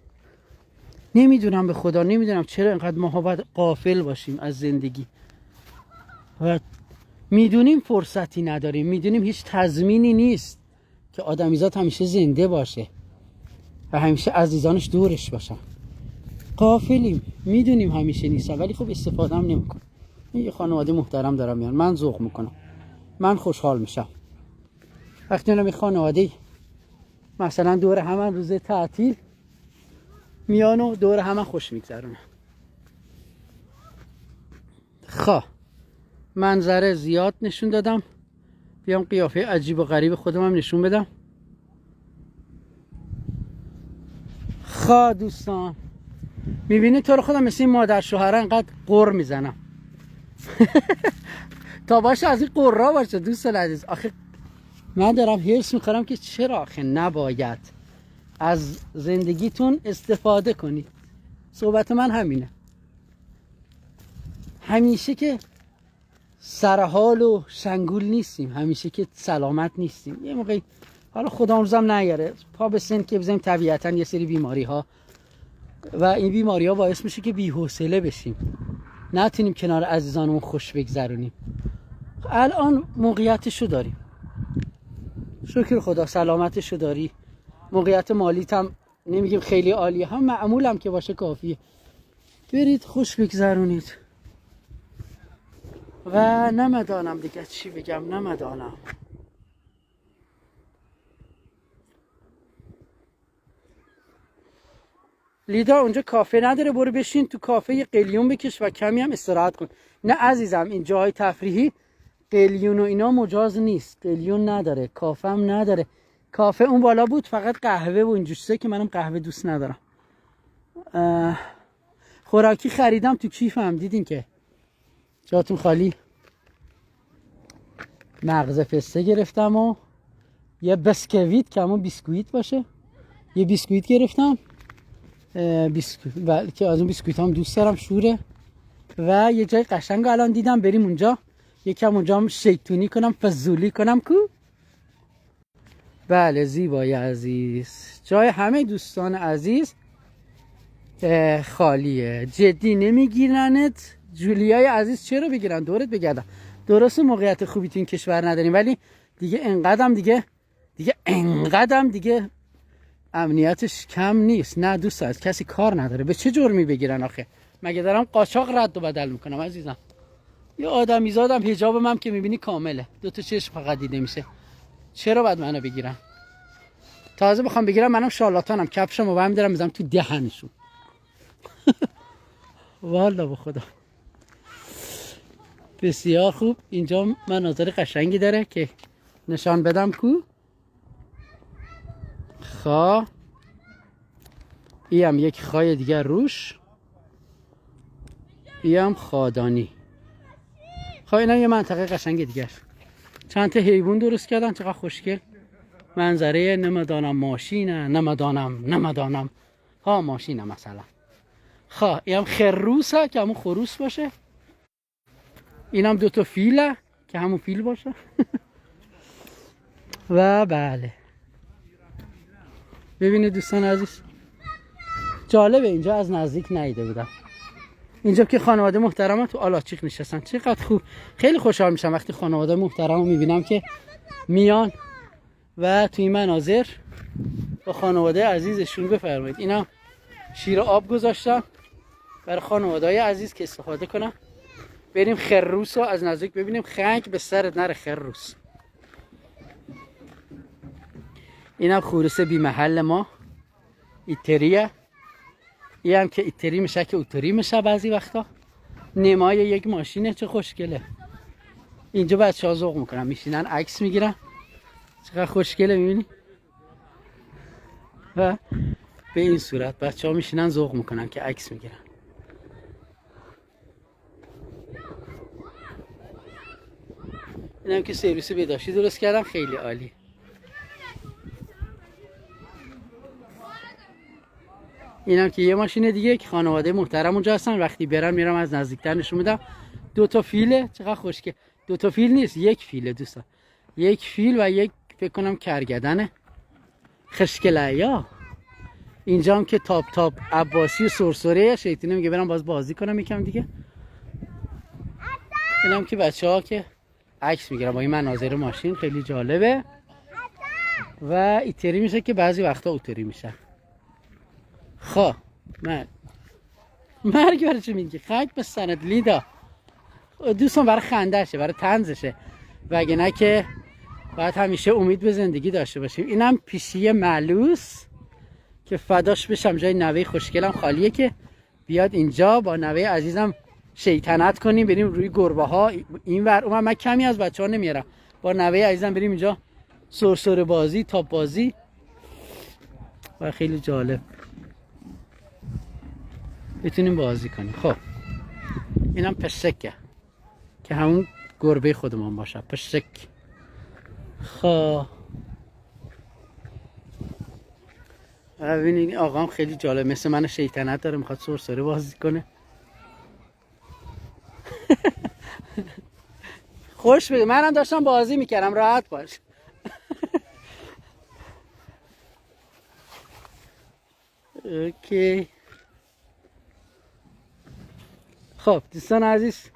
نمیدونم به خدا نمیدونم چرا اینقدر ما باید غافل باشیم از زندگی و میدونیم فرصتی نداریم، میدونیم هیچ تضمینی نیست که آدمیزاد همیشه زنده باشه و همیشه عزیزانش دورش باشن. غافلیم، میدونیم همیشه نیستن ولی خب استفاده هم نمیکنیم. یه خانواده محترم دارم میان، من ذوق میکنم، من خوشحال میشم وقتی اینا خانواده مثلا دور هم روز تعطیل میان و دور هم خوش میگذرونن. خواه منظره زیاد نشون دادم، بیام قیافه عجیب و غریب خودم هم نشون بدم. خواه دوستان میبینی تو رو خودم مثل این مادر شوهره انقدر قر میزنم تا باشه از این قرا باشه دوستان عزیز. آخه من دارم حرص میخورم که چرا آخه نباید از زندگیتون استفاده کنید. صحبت من همینه، همیشه که سرحال و شنگول نیستیم، همیشه که سلامت نیستیم. یه موقعی حالا خدا روزم نیاره پا به سن که بزنیم طبیعتا یه سری بیماری ها و این بیماری ها باعث میشه که بی‌حوصله بشیم، نتونیم کنار عزیزانمون خوش بگذرونیم. الان موقعیتشو داریم، شکر خدا سلامتشو داری، موقعیت مالیت هم نمیگیم خیلی عالیه، هم معمول هم که باشه کافیه، برید خوش بگذرونید. و نمیدانم دیگه چی بگم، نمیدانم. لیدا اونجا کافه نداره، برو بشین تو کافه یه قلیون بکش و کمی هم استراحت کن. نه عزیزم این جای تفریحی قلیون و اینا مجاز نیست، قلیون نداره، کافه هم نداره. کافه اون بالا بود فقط قهوه و این جوسه که منم قهوه دوست ندارم. خوراکی خریدم تو کیفم، دیدین که جاتون خالی. مغز پسته گرفتم و یه بسکویت که همون بیسکویت باشه، یه بیسکویت گرفتم که از اون بیسکویت هم دوست دارم، شوره. و یه جای قشنگ الان دیدم بریم اونجا یکم اونجا هم شیطونی کنم، فضولی کنم کو. بله زیبای عزیز، جای همه دوستان عزیز خالیه، جدی نمیگیرنت. جولیای عزیز چرا بگیرن، دورت بگردم. درسته موقعیت خوبی تو این کشور نداریم ولی دیگه انقدرم دیگه امنیتش کم نیست. نه دوست از کسی کار نداره، به چه جرمی بگیرن آخه؟ مگه دارم قاچاق رد و بدل میکنم عزیزم؟ یه آدمی زادم، حجابم هم که میبینی کامله، 2 تا چشم فقط دیده میشه، چرا باید منو بگیرن؟ تازه بخوام بگیرم منم شارلاتانم، کفشمو برمی دارم میذارم تو دهنشون والا به خدا. بسیار خوب، اینجا مناظر قشنگی داره که نشان بدم کو. خواه هم یک خای دیگر روش، هم خادانی. خواه اینم یه منطقه قشنگ دیگر، چند تا حیوان درست کردن، چقدر خوشگل منظره. نمیدانم ماشینه، نمیدانم ها ماشینه مثلا. خواه اینم خروسه که همون خروس باشه، اینم 2 تا فیله که همون فیل باشه و بله ببینید دوستان عزیز، جالبه اینجا از نزدیک ندیده بودم. اینجا که خانواده محترم تو آلاچیق نشستن. چقدر خوب، خیلی خوشحال میشم وقتی خانواده محترم رو میبینم که میان و توی مناظر با خانواده عزیزشون. بفرمایید اینا شیر آب گذاشتم برای خانواده های عزیز که استفاده کنم. بریم خروس رو از نزدیک ببینیم. خنگ به سرت نره خروس. اینم خروس بی محل ما، ایتریه. این هم که ایتری میشه که اوتری میشه بعضی وقتا. نمای یک ماشینه، چه خوشگله. اینجا بچه ها ذوق میکنن، میشینن عکس میگیرن. چقدر خوشگله، میبینی؟ و به این صورت بچه ها میشینن ذوق میکنن که عکس میگیرن. اینم که سرویس بهداشتی درست کردم، خیلی عالی. اینم که یه ماشین دیگه که خانواده محترم اونجا هستن. وقتی برم میرم از نزدیکتر نشون میدم. 2 فیله، چقدر خوشگل. 2 فیل نیست، 1 فیله دوستان. 1 فیل و 1 فکر کنم کرگدنه. خوشگله یا. اینجا هم که تاپ عباسی و سرسره شیطونه میگه برم باز بازی کنم یکم دیگه. اینم که بچه‌ها که عکس میگیرن با این مناظر ماشین، خیلی جالبه. و ایتری میشه که بعضی وقتا اوتری میشه. خب مرگ برای چی میگی؟ خنگ به سند لیدا دوستان، برای خندهشه، برای طنزشه، وگه نه که باید همیشه امید به زندگی داشته باشیم. اینم پیشی معلوس که فداش بشم، جای نوه خوشگلم خالیه که بیاد اینجا با نوه عزیزم شیطنت کنیم، بریم روی گربه ها این ور اون. من کمی از بچه ها نمیارم، با نوه عزیزم بریم اینجا سرسره بازی، تاپ بازی و خیلی جالب بتونیم بازی کنیم. خب اینم پشکه که همون گربه خودمون باشه، پشک. خب ببینید آقام خیلی جالب، مثل من شیطنت داره، میخواد سرسره بازی کنه. خوش بده، منم داشتم بازی میکردم، راحت باش. اوکی. خب دوستان عزیز،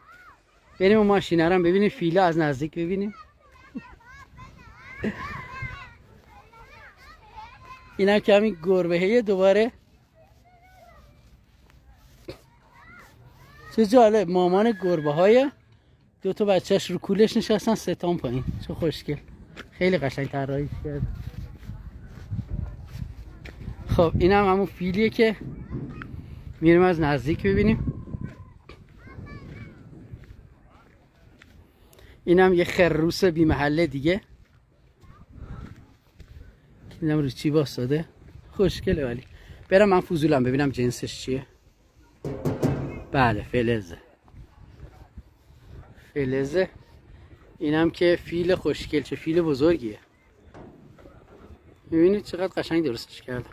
بریم اون ماشینه رو ببینیم، فیله از نزدیک ببینیم. اینم که همین گربه‌ای دوباره. چه جالب، مامان گربه های 2 بچهش رو کولش نشستن، 3 پایین. چه خوشگل، خیلی قشنگ طراحی کرد. خب اینم همون فیلیه که میریم از نزدیک ببینیم. اینم یه خروس بی محله دیگه. اینم رو چی واسطه، خوشگله. ولی برم من فضولم ببینم جنسش چیه. بله فلزه. اینم که فیل خوشگل، چه فیل بزرگیه. میبینید چقدر قشنگ درستش کردم.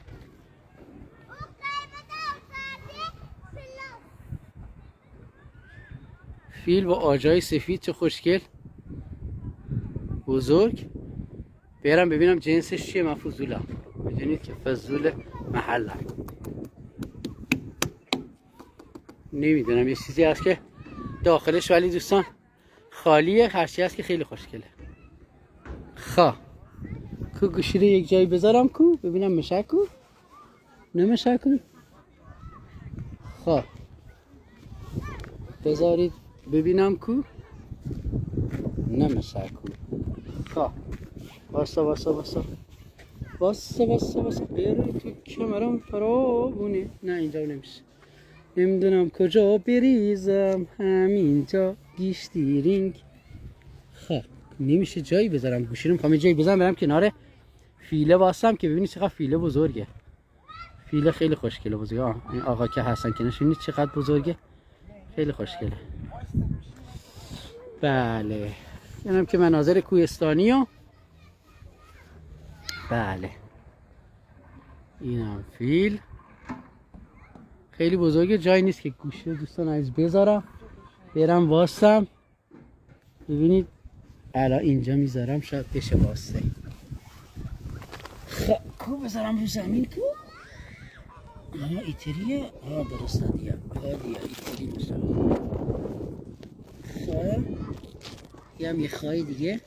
فیل با آجای سفید، چه خوشگل، بزرگ. برم ببینم جنسش چیه. من فضولم، میدونید که فضول محلم. نمیدونم، یه چیزی هست که داخلش ولی دوستان خالیه، هرچی هست که خیلی خوشگله. کو گوشی رو یک جایی بذارم کو ببینم میشه کو نمیشه کو. بذارید ببینم کو نمیشه کو. واسه بره تو کمرم فراغونه. نه اینجا نمیشه، نمیدونم کجا بریزم، همینجا گیشتیرینگ. نمیشه جایی بذارم گوشی رو، میخوام جایی بذارم برم کنار فیله واسم که ببینید چقدر فیله بزرگه. فیله خیلی خوشگله بزرگه. این آقا که هستن که نشونید چقدر بزرگه، خیلی خوشگله. بله اینم که مناظر کوهستانی و بله اینم فیل خیلی بزرگه، جایی نیست که گوشی رو دوستان عزیز بذارم برم واسم. ببینید الان اینجا میذارم شاید بشه واسه. کو بذارم رو زمین کو ایتریه؟ درسته دیگه. دیگه ایتری میشه. یه خواهی دیگه.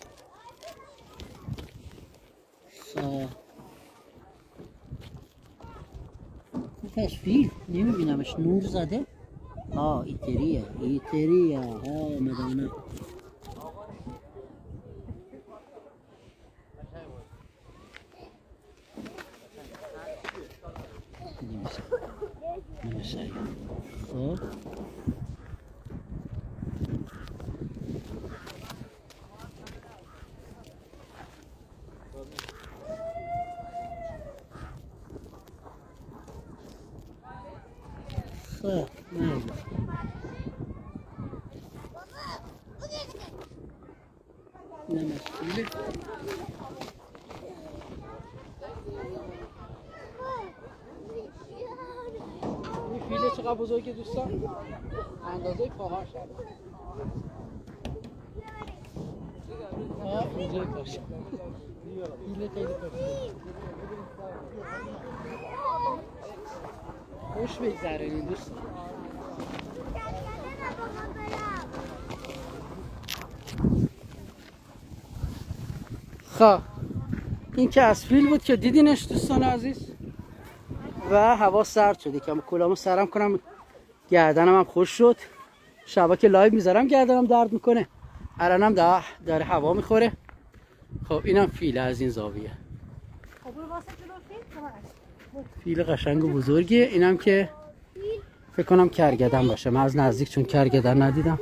فیل نمیبینمش، نور زده. ایتریه. مدانه. نمیشه. خب فیل چقدر بزرگه دوستان؟ اندازه پاهاش اینجای پاش. فیل خیلی پاشه. خوش بگذرونید دوستان. خب این که از فیل بود که دیدینش دوستان عزیز. و هوا سرد شده که کلامو سرم کنم، گردنم هم خوش شد. شبا که لایو میذارم گردنم درد میکنه، الانم داره هوا میخوره. خب اینم فیل از این زاویه. فیل قشنگ و بزرگیه. اینم که فکر کنم کرگدن باشه، من از نزدیک چون کرگدن ندیدم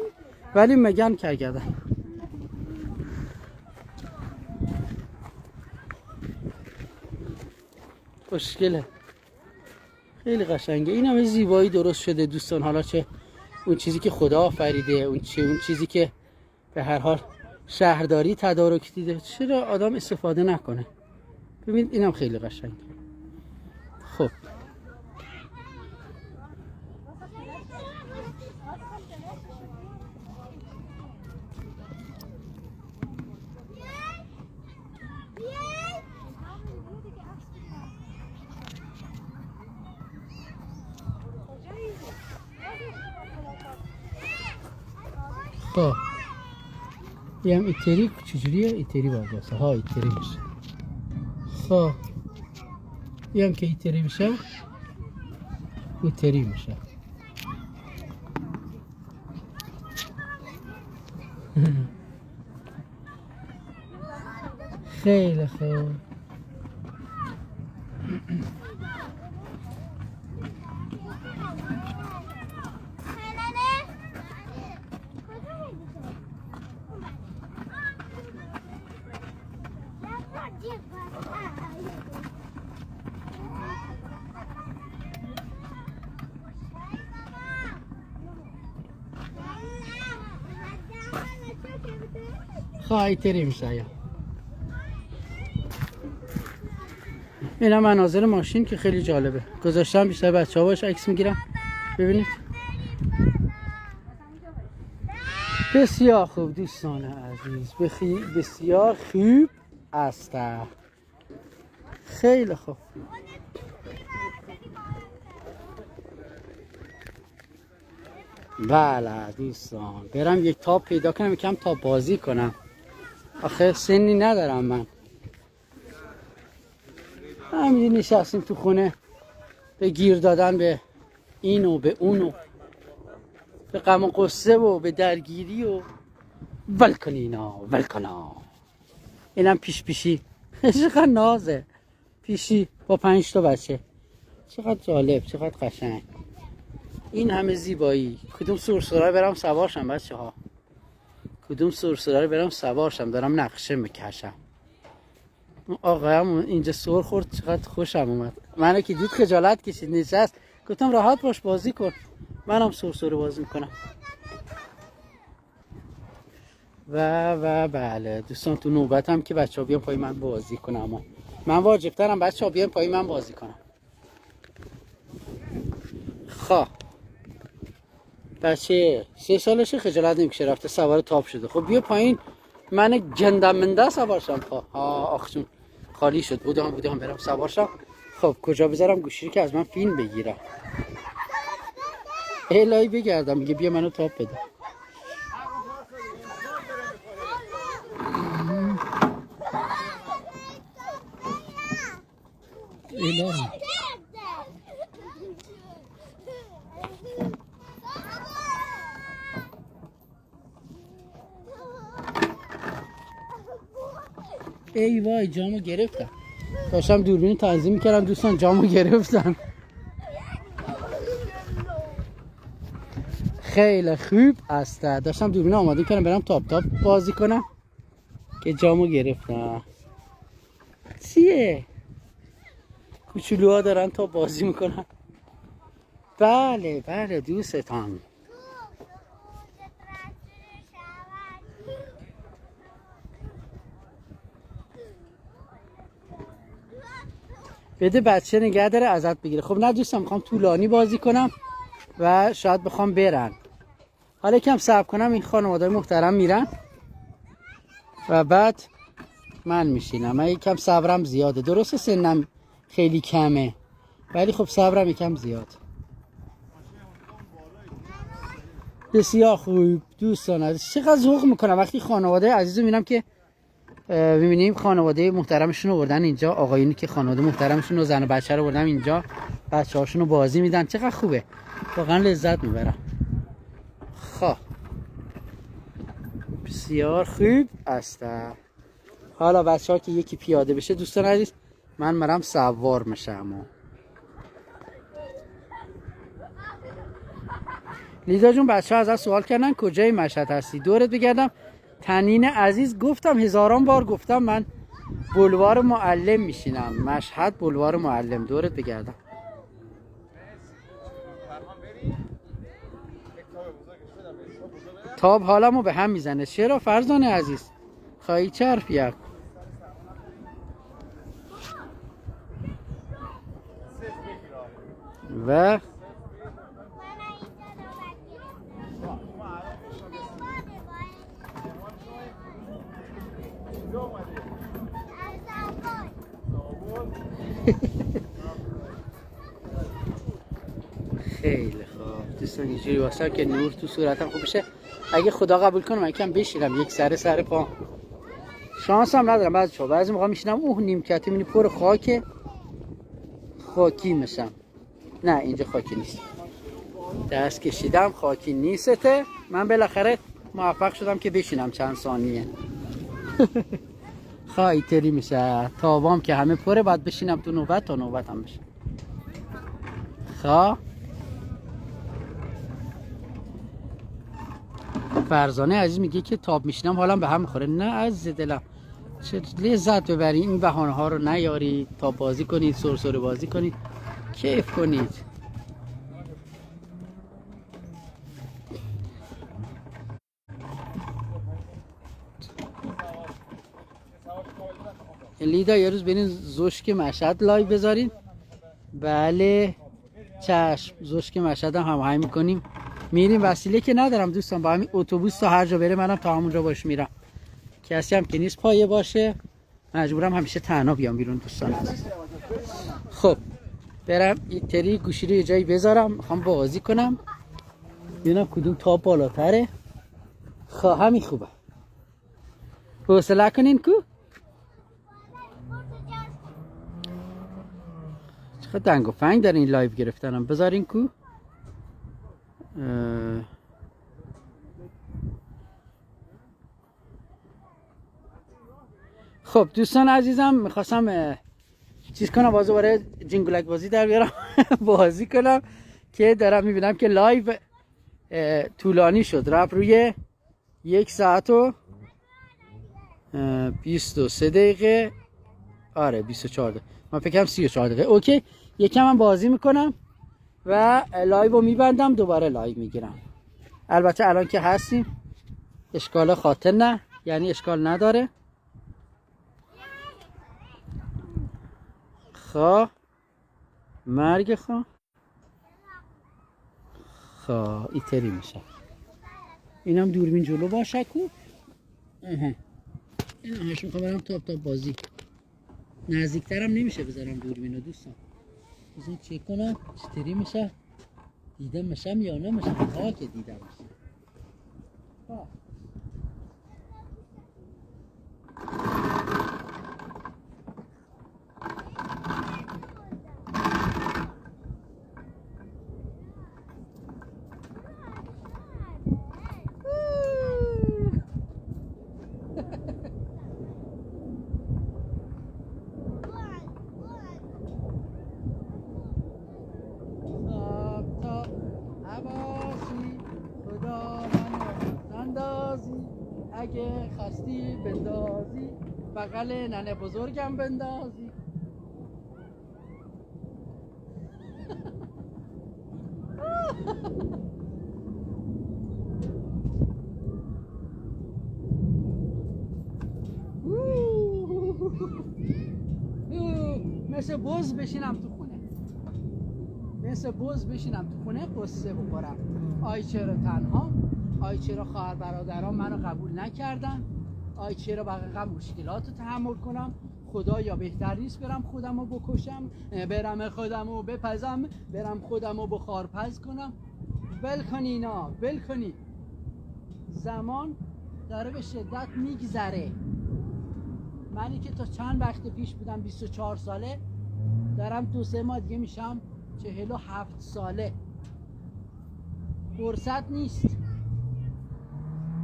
ولی میگن کرگدن. خوشگله، خیلی قشنگه. این همه زیبایی درست شده دوستان. حالا چه اون چیزی که خدا آفریده، اون چیزی که به هر حال شهرداری تدارک دیده، چرا آدم استفاده نکنه؟ ببین اینم خیلی قشنگه. خب یه هم ایتری چجوریه؟ ایتری باید باسه. ایتری میشه. خب یه هم که ایتری میشه ایتری میشه. خیلی خوب. خواهی تری میشه. این مناظر ماشین که خیلی جالبه گذاشتم، بیشتر بچه ها باش عکس میگیرم. ببینید بسیار خوب دوستان عزیز، بسیار خوب است. خیلی خوب. بله دوستان، برم یک تاپ پیدا کنم، یکم تاپ بازی کنم. آخه سنی ندارم من. همین نشستیم تو خونه به گیر دادن به این و به اون و به غم و قصه و به درگیری و ولکنا. اینم پیشی چقدر نازه. پیشی با 5 تا بچه. چقدر جالب، چقدر قشنگ. این همه زیبایی. کدوم سرسرا برم سوارشم بچه ها؟ کدوم سرسرا برم سوارشم؟ دارم نقشه میکشم. آقایم اینجا سر خورد، چقدر خوشم اومد. منو که دید خجالت کشید، نشست. گفتم راحت باش بازی کن، منم سرسره بازی میکنم. و بله دوستان، تو نوبتم که بچه ها بیان پای من بازی کنم. اما من واجب ترم بچه ها بیان پای من بازی کنم. خواه بچه 3 سالشه، خجالت نمیکشه، رفته سوار تاپ شده. خب بیا پایین، من گندم منده سوارشم. آخ جون خالی شد. بودم برم سوارشم. خب کجا بذارم گوشی رو که از من فیلم بگیرم؟ الهی بگردم میگه بیا منو تاپ بده. الهی ای وای جامو گرفتم. داشتم دوربین تنظیم میکردم دوستان، جامو گرفتم. خیلی خوب است. داشتم دوربین آماده کردم برم تاپ بازی کنم که جامو گرفتم. چیه؟ کوچولوها دارن تاپ بازی میکنن. بله دوستان. بده بچه نگه داره ازت بگیره. خب نه دوستان میخوام طولانی بازی کنم و شاید بخوام برن. حالا یکم صبر کنم این خانواده محترم میرن و بعد من میشینم. من یکم صبرم زیاده. درسته سنم خیلی کمه ولی خب صبرم یکم زیاد. بسیار خوب دوستان عزیز. چقدر ذوق میکنم وقتی خانواده عزیزو میبینم که میبینیم خانواده محترمشون رو بردن اینجا. آقایونی که خانواده محترمشون رو زن و بچه رو بردن اینجا، بچه هاشون رو بازی میدن. چقدر خوبه، واقعا لذت میبرم. خب بسیار خوب است. حالا بچه ها که یکی پیاده بشه دوستان عزیز من مرم سوار میشم. لیدا جون بچه ها ازت سوال کردن کجای مشهد هستی؟ دورت بگردم تنین عزیز. گفتم هزاران بار گفتم من بولوار معلم میشینم. مشهد بولوار معلم. دورت بگردم. تاب حالمو به هم میزنه. چرا فرزانه عزیز؟ خواهی چه حرفیه؟ و خیلی خوب دوستان اینجوری واسه که نور تو صورتم خوب بشه. اگه خدا قبول کنه من یکم بشینم یک سر پا. شانس هم ندارم بعضی موقع میشینم نیمکتی میبینی پر خاکی میشم. نه اینجا خاکی نیست. دست کشیدم خاکی نیسته. من بالاخره موفق شدم که بشینم چند ثانیه. خواهی تری میشه. تابام که همه پره باید بشینم تو نوبت تا نوبتم بشه. فرزانه عزیز میگه که تاب میشینم حالم به هم میخوره. نه عزیز دلم چه لذت ببرید. این بهانه ها رو نیارید. تاب بازی کنید، سرسره بازی کنید، کیف کنید. لیدا یه روز برین زوشک مشهد لایو بذارین. بله چشم. زوشک مشهد هم هماهنگ میکنیم میریم. وسیله که ندارم دوستان، با همین اتوبوس تا هر جا بره منم تا همونجا باش میرم. کسی هم که نیست پایه باشه مجبورم همیشه تنها بیام بیرون دوستان عزیز. خب برم این تری گوشی رو یه جایی بذارم. میخوام بازی کنم ببینم کدوم تاپ بالاتره. همین خوبه. حوصله کنین کو. چقدر دنگ و فنگ در این لایو گرفتنم. بذارین کو. خب دوستان عزیزم میخواستم چیز کنم باز دوباره جینگلک بازی در بیارم بازی کنم که دارم میبینم که لایو طولانی شد. رفت روی 1 ساعت و 23 دقیقه. آره 24 دقیقه. من فکرم 34 دقیقه. اوکی یکم من بازی میکنم و لایو رو میبندم دوباره لایو میگیرم. البته الان که هستیم اشکال خاطر نه، یعنی اشکال نداره. مرگ ایتری میشه. اینم دوربین جلو باشه کو. این همش میخوام برم تاپ بازی. نزدیکترم نمیشه بذارم دوربینو دوستان. بزن چک کنم چطوری میشه دیده میشم یا نمیشم ها که دیده میشه ها اگه خستی بندازی بغل ننه بزرگم بندازی مثل بز بشینم تو خونه قصه بخورم آی چرا تنها آی چرا خواهر برادران منو قبول نکردن آی چرا بقیقا مشکلات رو تحمل کنم خدا یا بهتر نیست برم خودم رو بکشم برم خودم رو بپزم برم خودم رو بخارپز کنم ول کنی اینا ول کنی زمان داره به شدت میگذره منی که تا چند وقت پیش بودم 24 ساله دارم 2-3 ماه دیگه میشم 47 ساله فرصت نیست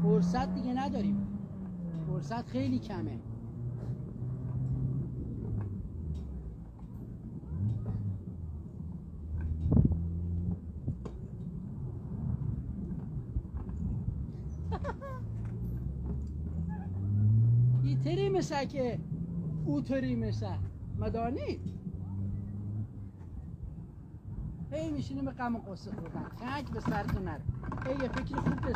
فرصت دیگه نداریم فرصت خیلی کمه ایتری مثل که اوتری مثل مدانی هی میشینیم به غم و قصه خوردن خنک به سرتون نره یه فکر خوب به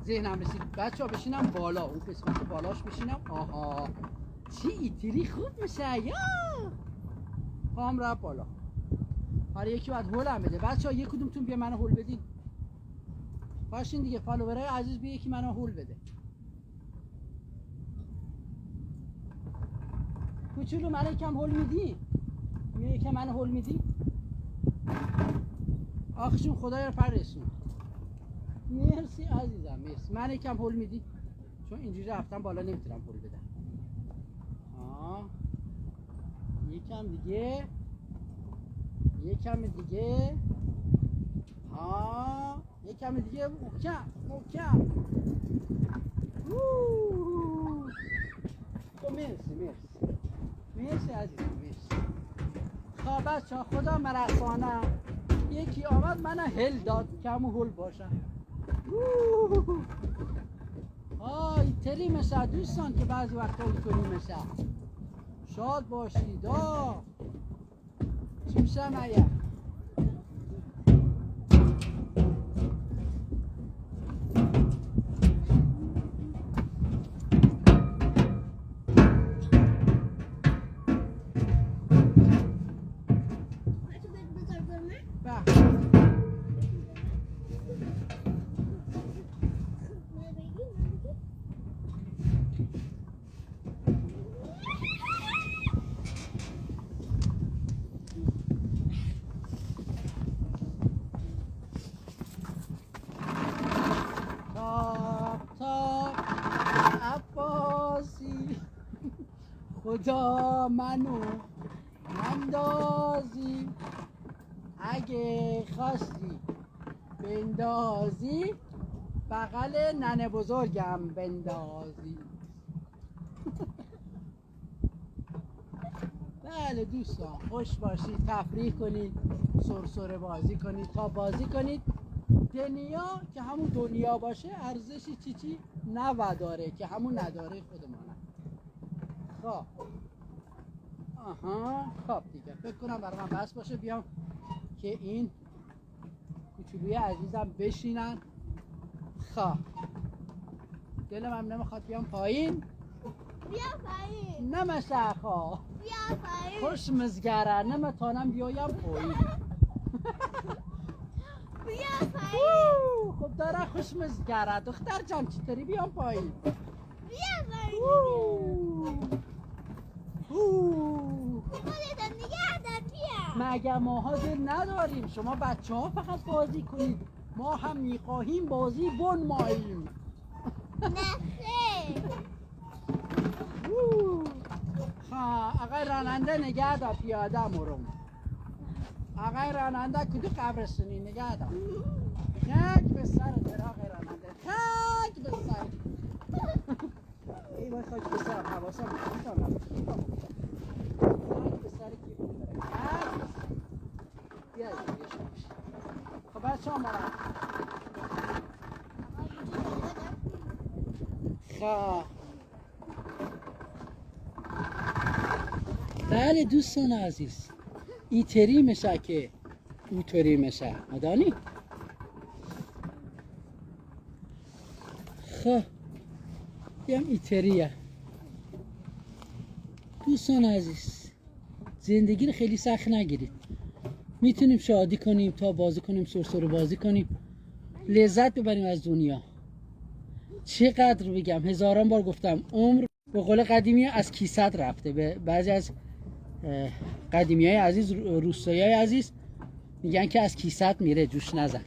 ذهنم رسید بچه ها بشینم بالا اون قسمت بالاش بشینم آها چی ایتری خوب میشه یا پام رفت بالا آره یکی باید هولم بده بچه ها یک کدومتون بیا منو هول بدین پاشین دیگه فالوورای عزیز بیا یکی منو هول بده کوچولو منو یکم هول میدی یکم منو هول میدی آخشون خدای رو پر رسون مرسی عزیزم مرسی من یکم هول میدی چون اینجوری رفتم بالا نمیتونم هول بدم یکم دیگه یکم دیگه یکم دیگه محکم تو مرسی عزیزم مرسی خب بچه ها خدا مرخصانه یکی آمد من هل داد که همون هل باشم تری مثل دوستان که بعضی وقتا اینطوری مثل شاد باشید چی میشه مگه خدا منو نندازی اگه خواستی بندازی بغل ننه بزرگم بندازی بله دوستان خوش باشید تفریح کنید سرسره بازی کنید تا بازی کنید دنیا که همون دنیا باشه ارزشی چی نوداره که همون نداره خودمانه خب خب دیگه فکر کنم برای من بس باشه بیام که این کوچولوی عزیزم بشینن خب دلم هم نمیخواد بیام پایین بیا پایین نمیشه خواه بیا پایین خوش مزگره نمیتونم بیایم پایین بیا پایین خب داره خوش مزگره دختر جان چطوری بیام پایین بیا پایین خودتون نگه دار بیا مگه ماها دل نداریم شما بچه ها فقط بازی کنید، ما هم میخواهیم بازی بنماییم. آقای راننده نگه دار پیاده مرم. آقای راننده کدو قبرستونی نگه دار. یک به سر در آقای راننده، یک به سر. ای وای خاک به سر حواسم میکنم. یک به سر کی بود؟ بیا خب بچه ها مرم. خب بله دوستان عزیز، ایتری میشه که اوتری میشه مدانی؟ خب بیم ایتریه. دوستان عزیز زندگی رو خیلی سخت نگیرید، میتونیم شادی کنیم تا بازی کنیم، سرسره بازی کنیم، لذت ببریم از دنیا. چقدر بگم، هزاران بار گفتم عمر به قول قدیمی از کیست رفته. به بعضی از قدیمی های عزیز، روستایی های عزیز میگن که از کیست میره، جوش نزن.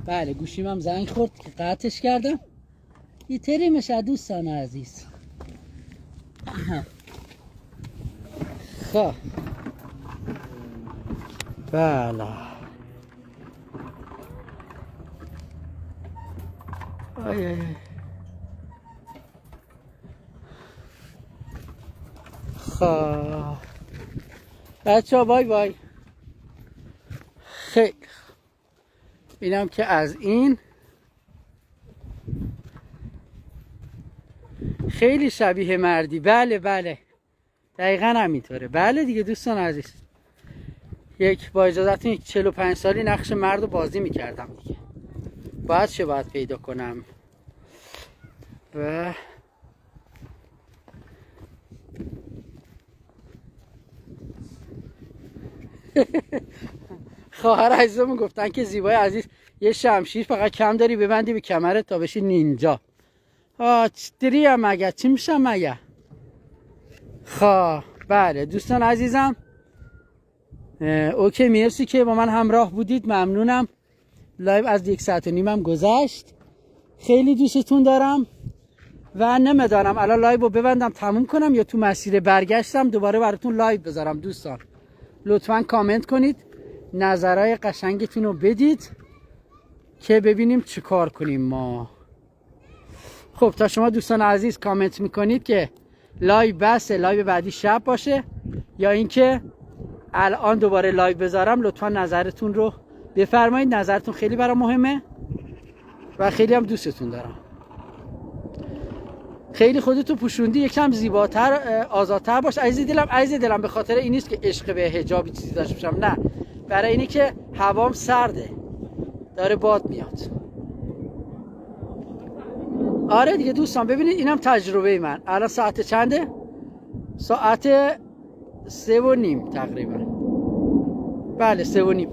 بله گوشیم هم زنگ خورد که قطعش کردم. ایتری میشه دوستان عزیز. خب بله آی. خب بچه ها بای بای. خیلی اینم که از این خیلی شبیه مردی. بله بله دقیقا همینطوره. بله دیگه دوستان عزیز، یک با اجازتون 45 سالی نقش مرد رو بازی میکردم دیگه. باید پیدا کنم و خواهر عزیزمون گفتن که زیبای عزیز یه شمشیر فقط کم داری ببندی به کمرت تا بشی نینجا. چطوری هم مگه چی میشم مگه؟ خب بله دوستان عزیزم، اوکی مرسی که با من همراه بودید، ممنونم. لایو از 1.5 ساعت هم گذشت. خیلی دوستتون دارم و نمیدانم الان لایو رو ببندم تموم کنم یا تو مسیر برگشتم دوباره براتون لایو بذارم. دوستان لطفا کامنت کنید، نظرهای قشنگتون رو بدید که ببینیم چی کار کنیم ما. خب تا شما دوستان عزیز کامنت میکنید که لایو بسه، لایو بعدی شب باشه یا اینکه الان دوباره لایو بذارم، لطفا نظرتون رو بفرمایید. نظرتون خیلی برام مهمه و خیلی هم دوستتون دارم. خیلی خودتو پوشوندی، یکم زیباتر آزادتر باش عزیز دلم. عزیز دلم به خاطر این نیست که عشق به حجابی چیزی داشته باشم، نه، برای اینی که هوام سرده، داره باد میاد. آره دیگه دوستان ببینید اینم تجربه من. الان ساعت چنده؟ ساعت 3:30 تقریبا. بله 3:30.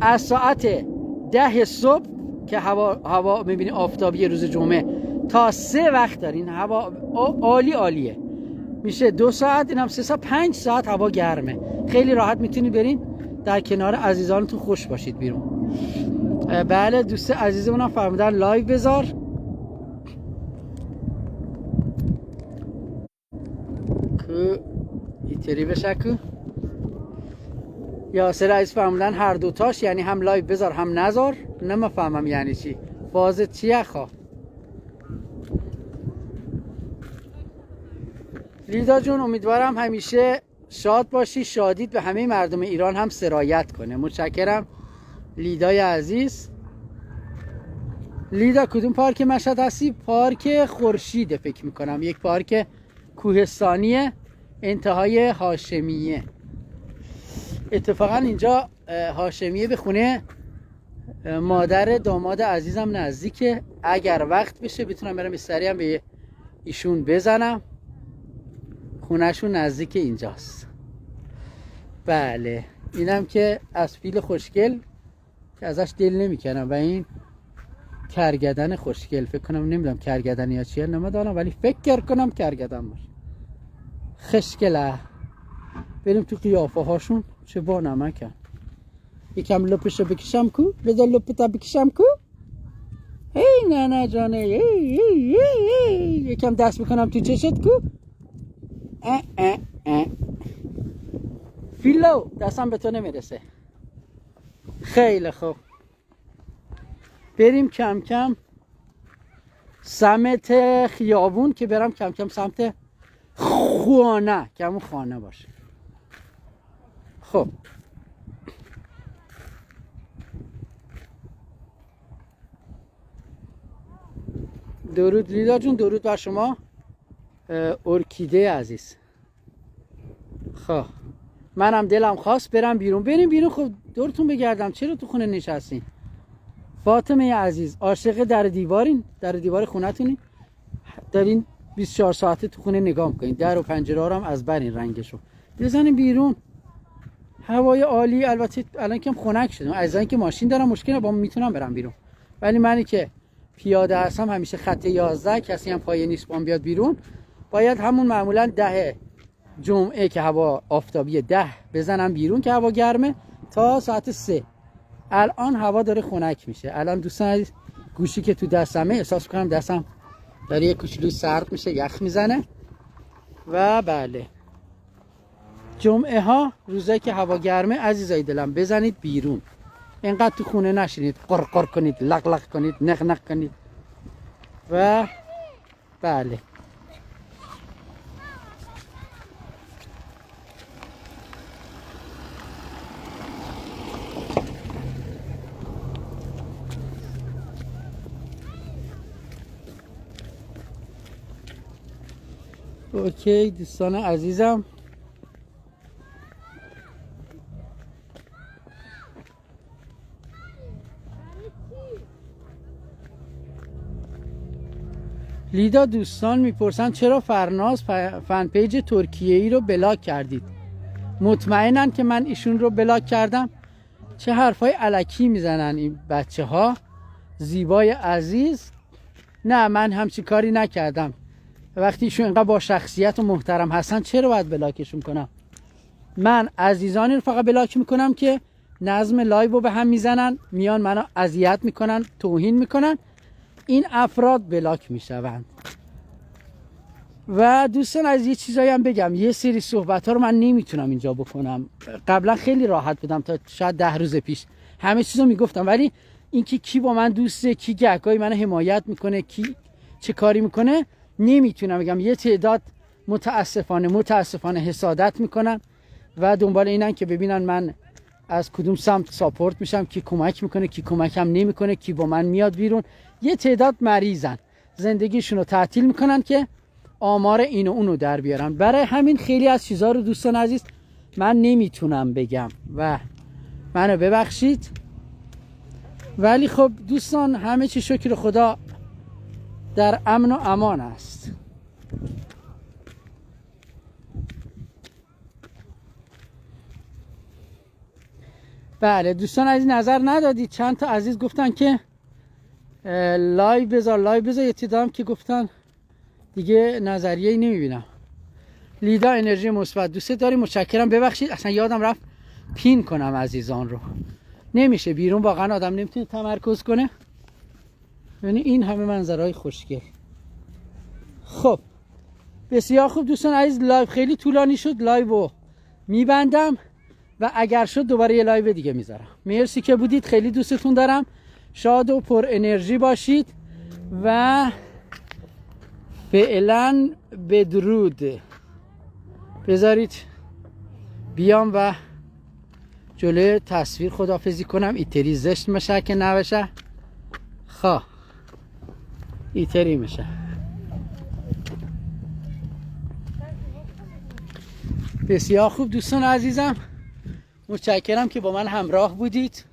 از ساعت 10 صبح که هوا میبینی آفتابی روز جمعه تا 3 وقت دارین، هوا عالیه. میشه 2 ساعت، اینم 3 ساعت، 5 ساعت هوا گرمه. خیلی راحت میتونید برین در کنار عزیزانتون خوش باشید بیرون. بله دوست عزیزمونم فرمودن لایو بذار. که ایتری بشه که یاسر عزیز فرمودن هر دوتاش، یعنی هم لایو بذار هم نذار. نمیفهمم یعنی چی، بازت چیه خواه؟ لیدا جون امیدوارم همیشه شاد باشی، شادیت به همه مردم ایران هم سرایت کنه. متشکرم لیدای عزیز. لیدا کدوم پارک مشهد هستی؟ پارک خورشیده فکر میکنم، یک پارک کوهستانیه انتهای هاشمیه. اتفاقا اینجا هاشمیه به خونه مادر داماد عزیزم نزدیکه. اگر وقت بشه بتونم برم سریع هم به ایشون بزنم، خونهشون نزدیک اینجاست. بله اینم که از فیل خوشگل که ازش دل نمیکنم و این کرگدن خوشگل، فکر کنم نمیدونم کرگدن یا چیه نمیدونم، ولی فکر کنم کرگدن باشه. خشکله. بریم تو قیافه هاشون. چه با نمکن. یکم لپشو بکشم کو. بذار لپتا بکشم کو. هی نه جانه. هی. یکم دست بکنم تو چشت کو. فیلو دستم به تو نمیرسه. خیلی خوب. بریم کم کم سمت خیابون که برم کم کم سمت خانه که همون خانه باشه. خب درود لیلا جون، درود بر شما ارکیده عزیز. خب منم دلم خواست برم بیرون. بریم بیرون. خب دورتون بگردم. چرا تو خونه نشستین؟ فاطمه عزیز عاشق در دیوارین؟ در دیوار خونتونین؟ دارین 24 ساعته تو خونه نگاه میکنین. در و پنجره هم از برین رنگشو بزنین بیرون. هوای عالی. البته الان کم خنک شده. عزیزانی که ماشین دارم مشکل با میتونم برم بیرون، ولی منی که پیاده هستم همیشه خط 11 کسی هم پایه نیست بام بیاد بیرون. باید همون معمولا 10 جمعه که هوا آفتابی 10 بزنم بیرون که هوا گرمه تا ساعت 3. الان هوا داره خنک میشه. الان دوستان عزیز گوشی که تو دستمه احساس کنم دستم داره یک کوچولو سرد میشه، یخ میزنه. و بله جمعه ها روزایی که هوا گرمه عزیزای دلم بزنید بیرون. اینقدر تو خونه نشینید قرقر کنید، لق لق کنید، نق نق کنید. و بله اوکی دوستان عزیزم. لیدا دوستان میپرسن چرا فرناز فن پیج ترکیه ای رو بلاک کردید؟ مطمئنن که من ایشون رو بلاک کردم؟ چه حرفای الکی میزنن این بچه ها. زیبای عزیز نه من همچی کاری نکردم. وقتی ایشون اینقدر با شخصیت و محترم هستن چرا باید بلاکشون کنم؟ من عزیزانی رو فقط بلاک میکنم که نظم لایو رو به هم میزنن، میان منو اذیت میکنن، توهین میکنن. این افراد بلاک میشوند. و دوستان از یه چیزایی هم بگم، یه سری صحبت ها رو من نمیتونم اینجا بکنم. قبلا خیلی راحت بودم تا شاید 10 روز پیش همه چیزو میگفتم، ولی اینکه کی با من دوسته، کی گهگاهی منو حمایت میکنه، کی چه کاری میکنه نمیتونم بگم. یه تعداد متاسفانه حسادت میکنن و دنبال اینن که ببینن من از کدوم سمت ساپورت میشم، کی کمک میکنه کی کمکم نمیکنه، کی با من میاد بیرون. یه تعداد مریضن زندگیشون رو تعطیل میکنن که آمار اینو اونو در بیارن. برای همین خیلی از چیزها رو دوستان عزیز من نمیتونم بگم و منو ببخشید. ولی خب دوستان همه چی شکر خدا در امن و امان است. بله دوستان عزیز نظر ندادید. چند تا عزیز گفتن که لایو بذار. یه تعدادم که گفتن دیگه نظریه‌ای نمیبینم. لیدا انرژی مثبت دوست داری، متشکرم. ببخشید اصلا یادم رفت پین کنم عزیزان رو. نمیشه بیرون واقعا آدم نمیتونه تمرکز کنه. یعنی این همه منظرهای خوشگل. خب بسیار خوب دوستان عزیز، لایو خیلی طولانی شد. لایو رو میبندم و اگر شد دوباره یه لایو دیگه میذارم. مرسی که بودید، خیلی دوستتون دارم. شاد و پر انرژی باشید و فعلا بدرود. بذارید بیام و جلوی تصویر خداحافظی کنم. ایتری زشت میشه که نبشه. خواه ایتری میشه. بسیار خوب دوستان عزیزم، متشکرم که با من همراه بودید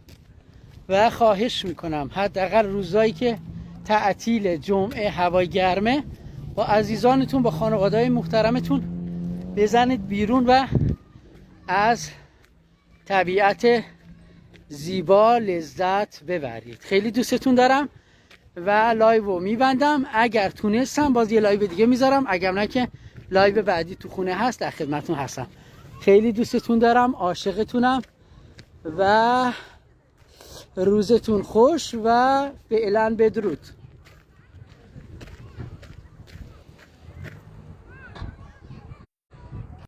و خواهش میکنم حداقل روزایی که تعطیل جمعه هوای گرمه با عزیزانتون با خانواده‌های محترمتون بزنید بیرون و از طبیعت زیبا لذت ببرید. خیلی دوستتون دارم و لایو رو میبندم. اگر تونستم باز یه لایو دیگه میذارم، اگر نه که لایو بعدی تو خونه هست در خدمتتون هستم. خیلی دوستتون دارم، عاشقتونم و روزتون خوش و فعلا بدرود.